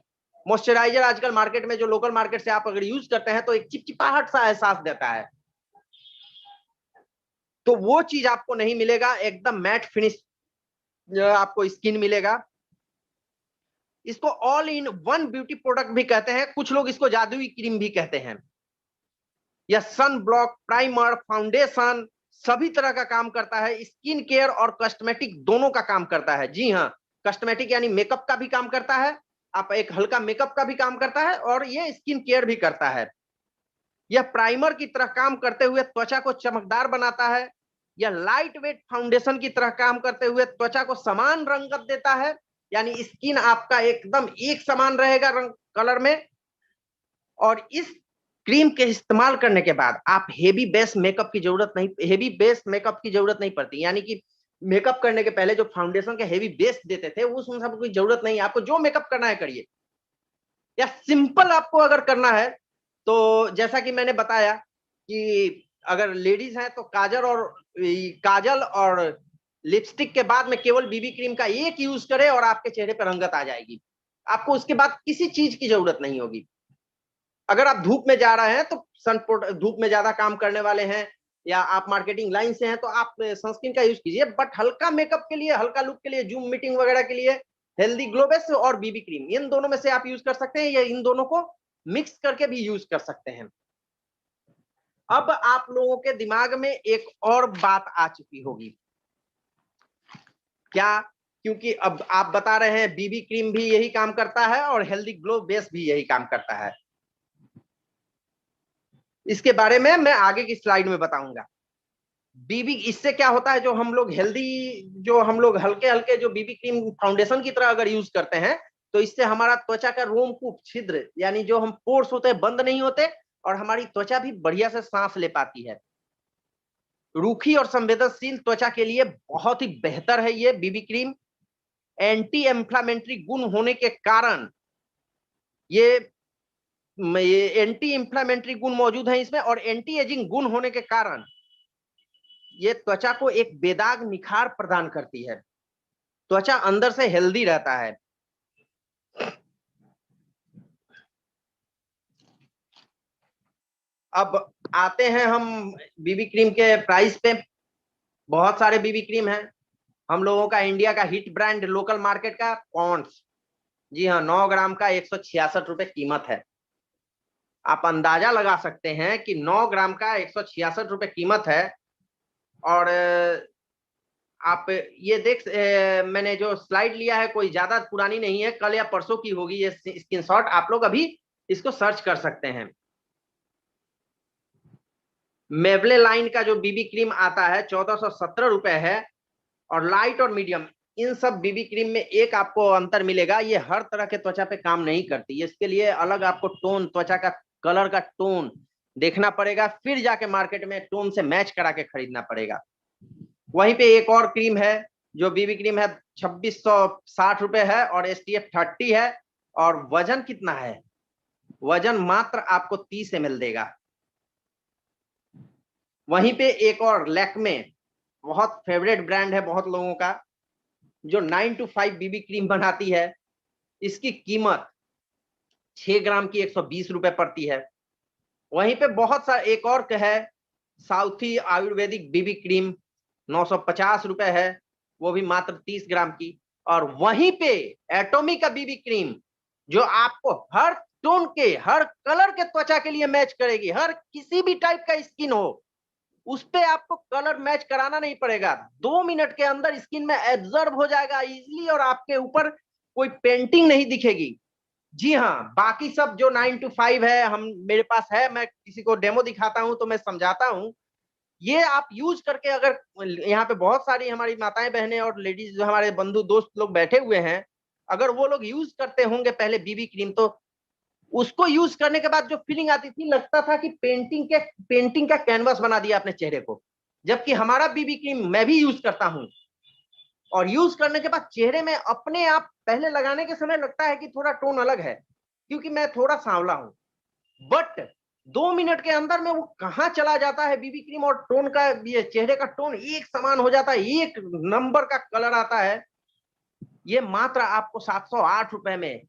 मॉइस्चराइजर आजकल मार्केट में जो लोकल मार्केट से आप अगर यूज करते हैं तो एक चिपचिपाहट सा एहसास देता है, तो वो चीज आपको नहीं मिलेगा। एकदम मैट फिनिश आपको स्किन मिलेगा। इसको all in one beauty product भी कहते हैं, कुछ लोग इसको जादुई क्रीम भी कहते हैं। यह सन ब्लॉक, प्राइमर, फाउंडेशन सभी तरह का काम करता है। स्किन केयर और कॉस्मेटिक दोनों का काम करता है। जी हाँ, कॉस्मेटिक यानी मेकअप का भी काम करता है, आप एक हल्का मेकअप का भी काम करता है, और ये स्किन केयर भी करता है। यह प्राइमर की तरह काम करते हुए त्वचा को चमकदार बनाता है। यह लाइट वेट फाउंडेशन की तरह काम करते हुए त्वचा को समान रंगत देता है, यानी स्किन आपका एकदम एक समान रहेगा रंग कलर में। और इस क्रीम के इस्तेमाल करने के बाद आप हेवी बेस मेकअप की जरूरत नहीं पड़ती। यानी कि मेकअप करने के पहले जो फाउंडेशन के हेवी बेस देते थे उसमें सब कोई जरूरत नहीं। आपको जो मेकअप करना है करिए, या सिंपल आपको अगर करना है तो जैसा कि मैंने बताया कि अगर लेडीज हैं तो काजल और लिपस्टिक के बाद में केवल बीबी क्रीम का एक यूज करें और आपके चेहरे पर रंगत आ जाएगी। आपको उसके बाद किसी चीज की जरूरत नहीं होगी। अगर आप धूप में जा रहे हैं तो धूप में ज्यादा काम करने वाले हैं या आप मार्केटिंग लाइन से हैं तो आप सनस्क्रीन का यूज कीजिए, बट हल्का मेकअप के लिए, हल्का लुक के लिए, जूम मीटिंग वगैरह के लिए हेल्दी ग्लो बेस और बीबी क्रीम, इन दोनों में से आप यूज कर सकते हैं, या इन दोनों को मिक्स करके भी यूज कर सकते हैं। अब आप लोगों के दिमाग में एक और बात आ चुकी होगी, क्या? क्योंकि अब आप बता रहे हैं बीबी क्रीम भी यही काम करता है और हेल्दी ग्लो बेस भी यही काम करता है। इसके बारे में मैं आगे की स्लाइड में बताऊंगा। बीबी, इससे क्या होता है, जो हम लोग हल्के हल्के जो बीबी क्रीम फाउंडेशन की तरह अगर यूज करते हैं तो इससे हमारा त्वचा का रोमकूप छिद्र, यानी जो हम पोर्स होते हैं, बंद नहीं होते, और हमारी त्वचा भी बढ़िया से सांस ले पाती है। रूखी और संवेदनशील त्वचा के लिए बहुत ही बेहतर है ये बीबी क्रीम। एंटी इंफ्लेमेटरी गुण होने के कारण ये एंटी इंफ्लेमेटरी गुण मौजूद है इसमें, और एंटी एजिंग गुण होने के कारण ये त्वचा को एक बेदाग निखार प्रदान करती है, त्वचा अंदर से हेल्दी रहता है। अब आते हैं हम बीबी क्रीम के प्राइस पे। बहुत सारे बीबी क्रीम हैं। हम लोगों का इंडिया का हिट ब्रांड लोकल मार्केट का पॉन्ड्स, जी हाँ, 9 ग्राम का 166 रुपए कीमत है। आप अंदाजा लगा सकते हैं कि 9 ग्राम का 166 रुपए कीमत है। और आप ये मैंने जो स्लाइड लिया है कोई ज्यादा पुरानी नहीं है, कल या परसों की होगी ये स्क्रीनशॉट, आप लोग अभी इसको सर्च कर सकते हैं। मेबले लाइन का जो बीबी क्रीम आता है 1417 रुपए है, और लाइट और मीडियम इन सब बीबी क्रीम में एक आपको अंतर मिलेगा, ये हर तरह के त्वचा पे काम नहीं करती, इसके लिए अलग आपको टोन, त्वचा का कलर का टोन देखना पड़ेगा, फिर जाके मार्केट में टोन से मैच करा के खरीदना पड़ेगा। वहीं पे एक और क्रीम है जो बीबी क्रीम है, 2660 रुपए है और SPF 30 है, और वजन कितना है, वजन मात्र आपको 30 ml देगा। वहीं पे एक और लैक्मे, बहुत फेवरेट ब्रांड है बहुत लोगों का, जो 9 to 5 बीबी क्रीम बनाती है, इसकी कीमत 6 ग्राम की 120 रुपए पड़ती है। वहीं पे बहुत सा एक और है साउथी आयुर्वेदिक बीबी क्रीम, 950 रुपए है, वो भी मात्र 30 ग्राम की। और वहीं पे एटॉमी का बीबी क्रीम जो आपको हर टोन के, हर कलर के त्वचा के लिए मैच करेगी, हर किसी भी टाइप का स्किन हो उस पे आपको कलर मैच कराना नहीं पड़ेगा, 2 मिनट के अंदर स्किन में एब्जॉर्ब हो जाएगा इजीली, और आपके ऊपर कोई पेंटिंग नहीं दिखेगी। जी हाँ, बाकी सब जो 9 to 5 है, हम मेरे पास है, मैं किसी को डेमो दिखाता हूं तो मैं समझाता हूं, ये आप यूज करके, अगर यहाँ पे बहुत सारी हमारी माताएं बहनें और लेडीज जो हमारे बंधु दोस्त लोग बैठे हुए हैं, अगर वो लोग यूज करते होंगे पहले बीबी क्रीम, तो उसको यूज करने के बाद जो फीलिंग आती थी, लगता था कि पेंटिंग का कैनवास बना दिया अपने चेहरे को। जबकि हमारा बीबी क्रीम मैं भी यूज करता हूं, और यूज करने के बाद चेहरे में अपने आप, पहले लगाने के समय लगता है कि थोड़ा टोन अलग है क्योंकि मैं थोड़ा सांवला हूं, बट 2 मिनट के अंदर में वो कहां चला जाता है बीबी क्रीम, और टोन का, ये चेहरे का टोन एक समान हो जाता है, एक नंबर का कलर आता है। ये मात्र आपको 708 रुपए में,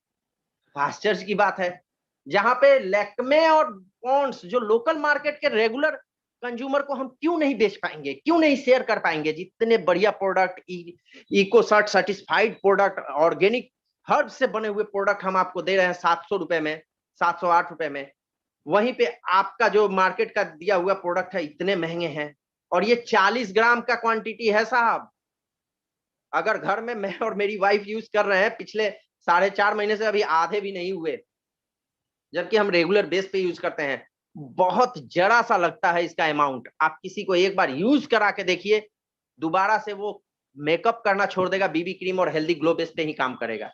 आश्चर्य की बात है, जहां पे लैक्मे और पॉन्ड्स जो लोकल मार्केट के रेगुलर कंज्यूमर को हम क्यों नहीं बेच पाएंगे, क्यों नहीं शेयर कर पाएंगे, जितने बढ़िया product, eco certified product, organic herb से बने हुए प्रोडक्ट हम आपको दे रहे हैं 700 रुपए में, 708 रुपए में। वहीं पे आपका जो मार्केट का दिया हुआ प्रोडक्ट है इतने महंगे हैं, और ये 40 ग्राम का क्वांटिटी है साहब। अगर घर में मैं और मेरी वाइफ यूज कर रहे हैं पिछले 4.5 महीने से, अभी आधे भी नहीं हुए, जबकि हम रेगुलर बेस पे यूज करते हैं। बहुत जरा सा लगता है इसका अमाउंट, आप किसी को एक बार यूज करा के देखिए, दोबारा से वो मेकअप करना छोड़ देगा, बीबी क्रीम और हेल्दी ग्लो बेस पे ही काम करेगा।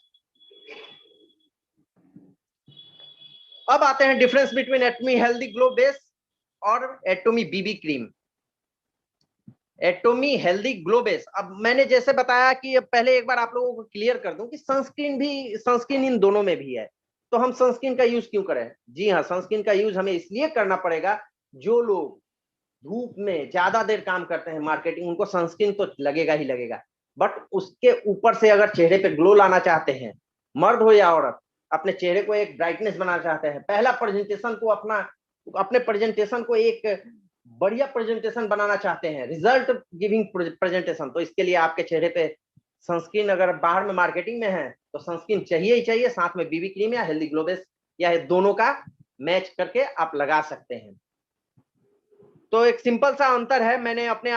अब आते हैं difference between Atomy healthy glow base और Atomy BB cream. Atomy healthy glow base, अब मैंने जैसे बताया कि पहले एक बार आप लोगों को क्लियर कर दूं कि सनस्क्रीन इन दोनों में भी है, तो हम सनस्क्रीन का यूज क्यों करें? जी हाँ, सनस्क्रीन का यूज हमें इसलिए करना पड़ेगा, जो लोग धूप में ज्यादा देर काम करते हैं मार्केटिंग, उनको सनस्क्रीन तो लगेगा ही लगेगा, बट उसके ऊपर से अगर चेहरे पे ग्लो लाना चाहते हैं, मर्द हो या औरत, अपने चेहरे को एक ब्राइटनेस बनाना चाहते हैं, पहला प्रेजेंटेशन को अपने प्रेजेंटेशन को एक बढ़िया प्रेजेंटेशन बनाना चाहते हैं, रिजल्ट गिविंग प्रेजेंटेशन, तो इसके लिए आपके चेहरे पे सनस्क्रीन, अगर बाहर में मार्केटिंग में है तो सनस्क्रीन चाहिए ही चाहिए, साथ में बीबी क्रीम या हेल्दी ग्लो बेस या दोनों का मैच करके आप लगा सकते हैं। तो एक सिंपल सा अंतर है, मैंने अपने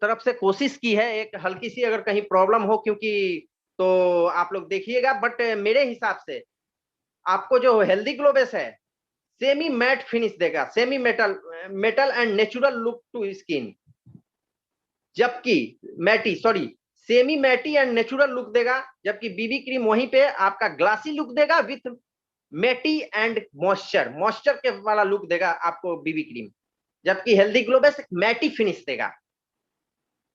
तरफ से कोशिश की है, एक हल्की सी अगर कहीं प्रॉब्लम हो क्योंकि, तो आप लोग देखिएगा, बट मेरे हिसाब से आपको जो हेल्दी ग्लो बेस है सेमी मैट फिनिश देगा, semi metal and natural look to skin, जबकि semi matte and natural look देगा, जबकि बीबी क्रीम वहीं पे आपका ग्लासी लुक देगा विथ मैटी एंड मॉइस्चर के वाला लुक देगा आपको बीबी क्रीम, जबकि healthy glow base matte finish देगा।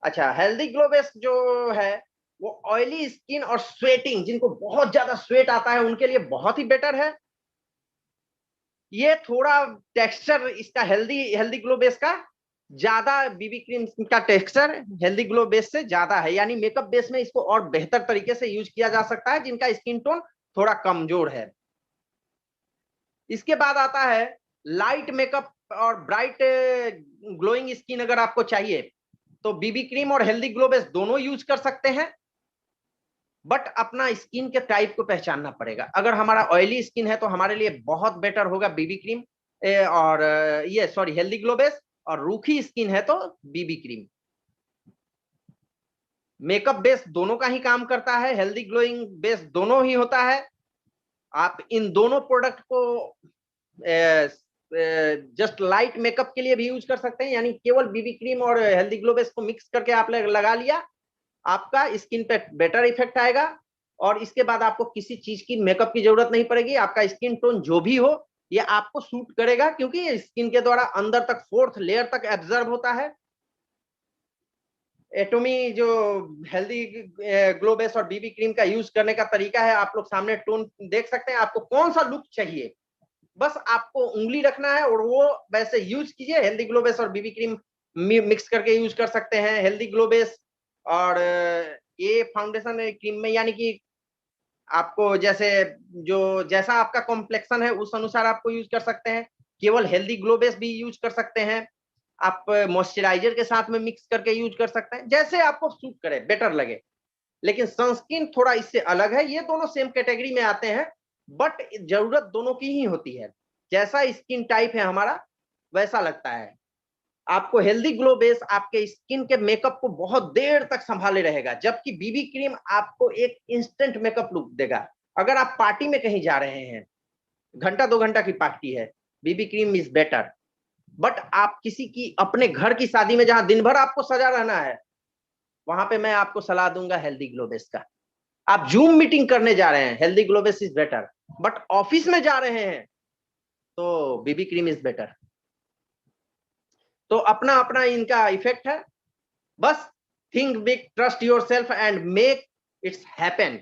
अच्छा, हेल्दी ग्लो बेस जो है वो ऑयली स्किन और स्वेटिंग, जिनको बहुत ज्यादा स्वेट आता है उनके लिए बहुत ही बेटर है, ये थोड़ा टेक्सचर इसका हेल्दी ग्लो बेस का ज्यादा, बीबी क्रीम का टेक्सचर हेल्दी ग्लो बेस से ज्यादा है, यानी मेकअप बेस में इसको और बेहतर तरीके से यूज किया जा सकता है जिनका स्किन टोन थोड़ा कमजोर है। इसके बाद आता है लाइट मेकअप और ब्राइट ग्लोइंग स्किन। अगर आपको चाहिए तो बीबी क्रीम और हेल्दी ग्लो बेस दोनों यूज कर सकते हैं, बट अपना स्किन के टाइप को पहचानना पड़ेगा। अगर हमारा ऑयली स्किन है तो हमारे लिए बहुत बेटर होगा बीबी क्रीम और ये सॉरी हेल्दी ग्लो बेस, और रूखी स्किन है तो बीबी क्रीम। मेकअप बेस दोनों का ही काम करता है, हेल्दी ग्लोइंग बेस दोनों ही होता है। आप इन दोनों प्रोडक्ट को जस्ट लाइट मेकअप के लिए भी यूज कर सकते हैं, यानी केवल बीबी क्रीम और हेल्दी ग्लो बेस को मिक्स करके आप लगा लिया, आपका स्किन पे बेटर इफेक्ट आएगा और इसके बाद आपको किसी चीज की मेकअप की जरूरत नहीं पड़ेगी। आपका स्किन टोन जो भी हो ये आपको सूट करेगा, क्योंकि ये स्किन के द्वारा अंदर तक 4th लेयर तक एब्जर्व होता है। एटोमी जो हेल्दी ग्लो बेस और बीबी क्रीम का यूज करने का तरीका है, आप लोग सामने टोन देख सकते हैं। आपको कौन सा लुक चाहिए, बस आपको उंगली रखना है और वो वैसे यूज कीजिए। हेल्दी ग्लो बेस और बीबी क्रीम मिक्स करके यूज कर सकते हैं। हेल्दी ग्लो बेस और ये फाउंडेशन क्रीम में, यानी कि आपको जैसा आपका कॉम्प्लेक्शन है उस अनुसार आपको यूज कर सकते हैं। केवल हेल्दी ग्लो बेस भी यूज कर सकते हैं, आप मॉइस्चराइजर के साथ में मिक्स करके यूज कर सकते हैं, जैसे आपको सूट करे, बेटर लगे। लेकिन सनस्क्रीन थोड़ा इससे अलग है, ये दोनों सेम कैटेगरी में आते हैं, बट जरूरत दोनों की ही होती है। जैसा स्किन टाइप है हमारा वैसा लगता है। आपको हेल्दी ग्लो बेस आपके स्किन के मेकअप को बहुत देर तक संभाले रहेगा, जबकि बीबी क्रीम आपको एक इंस्टेंट मेकअप लुक देगा। अगर आप पार्टी में कहीं जा रहे हैं, घंटा 2 घंटा की पार्टी है, BB cream is better. But आप किसी की अपने घर की शादी में जहां दिन भर आपको सजा रहना है, वहां पे मैं आपको सलाह दूंगा हेल्दी ग्लो बेस का। आप जूम मीटिंग करने जा रहे हैं, healthy glow base is better, but office में जा रहे हैं तो बीबी क्रीम इज बेटर। तो अपना अपना इनका इफेक्ट है। बस think big, trust yourself and make it's happen.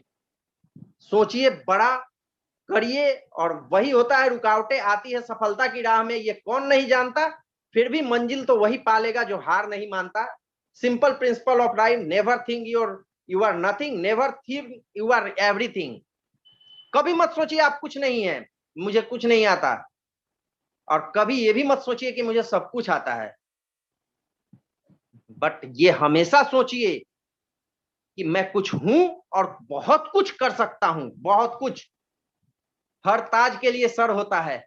सोचिए बड़ा, करिए, और वही होता है। रुकावटें आती है सफलता की राह में, ये कौन नहीं जानता, फिर भी मंजिल तो वही पालेगा जो हार नहीं मानता। Simple principle of life, never think you are nothing, never think you are everything. कभी मत सोचिए आप कुछ नहीं है, मुझे कुछ नहीं आता, और कभी ये भी मत सोचिए कि मुझे सब कुछ आता है। बट ये हमेशा सोचिए कि मैं कुछ हूं और बहुत कुछ कर सकता हूं, बहुत कुछ। हर ताज के लिए सर होता है,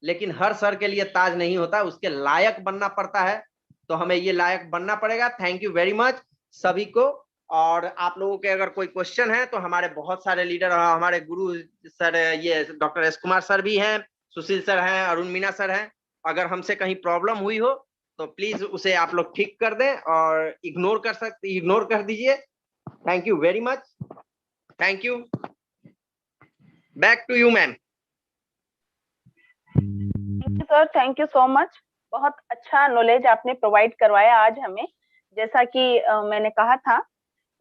लेकिन हर सर के लिए ताज नहीं होता, उसके लायक बनना पड़ता है। तो हमें ये लायक बनना पड़ेगा। थैंक यू वेरी मच सभी को। और आप लोगों के अगर कोई क्वेश्चन है तो हमारे बहुत सारे लीडर, हमारे गुरु सर, ये डॉक्टर एस कुमार सर भी हैं, सुशील सर हैं, अरुण मीना सर हैं। अगर हमसे कहीं प्रॉब्लम हुई हो तो प्लीज उसे आप लोग ठीक कर दें और इग्नोर कर दीजिए। Thank you very much. Thank you. Back to you ma'am. Sir thank you so much. बहुत अच्छा नॉलेज आपने प्रोवाइड करवाया आज हमें। जैसा कि मैंने कहा था,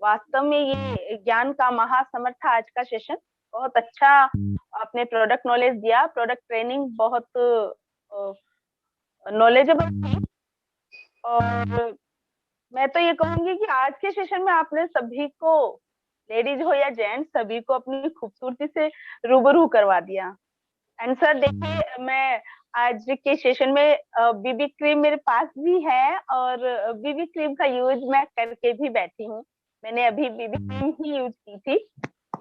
वास्तव में ये ज्ञान का महासमर था आज का सेशन। बहुत अच्छा आपने प्रोडक्ट नॉलेज दिया, प्रोडक्ट ट्रेनिंग बहुत नॉलेजेबल थी। और मैं तो ये कहूंगी कि आज के सेशन में आपने सभी को, लेडीज हो या जेंट्स, सभी को अपनी खूबसूरती से रूबरू करवा दिया। एंड सर देखिए, मैं आज के सेशन में बीबी क्रीम मेरे पास भी है और बीबी क्रीम का यूज मैं करके भी बैठी हूँ। मैंने अभी बीबी क्रीम ही यूज की थी।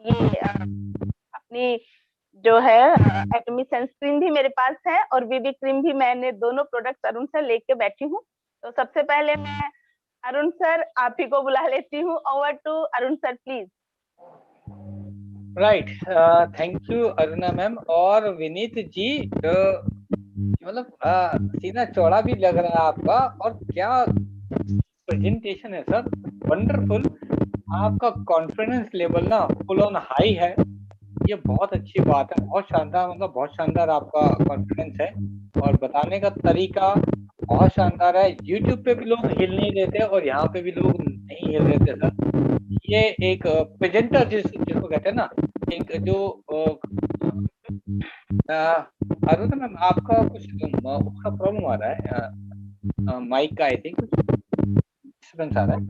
ये अपनी जो है एटमी सनस्क्रीन भी मेरे पास है और बीबी क्रीम भी, मैंने दोनों प्रोडक्ट्स अरुण सर लेके बैठी हूँ। तो सबसे पहले मैं अरुण सर आप ही को बुला लेती हूँ। Over to Arun sir please. Right, thank you Aruna ma'am. और विनीत जी, मतलब सीना चौड़ा भी लग रहा है आपका, और क्या प्रेजेंटेशन है सर, वंडरफुल। आपका कॉन्फिडेंस लेवल ना फुल ऑन हाई है, ये बहुत अच्छी बात है। बहुत शानदार, मतलब बहुत शानदार आपका कॉन्फिडेंस है और बताने का तरीका बहुत शानदार है। YouTube पे भी लोग हिल नहीं देते और यहाँ पे भी लोग नहीं हिल देते सर। ये एक प्रेजेंटर जिसको कहते हैं ना, एक जो अरुण मैम, आपका कुछ उसका प्रॉब्लम आ रहा है, माइक का आई थिंक कुछ डिस्टर्बेंस आ रहा है।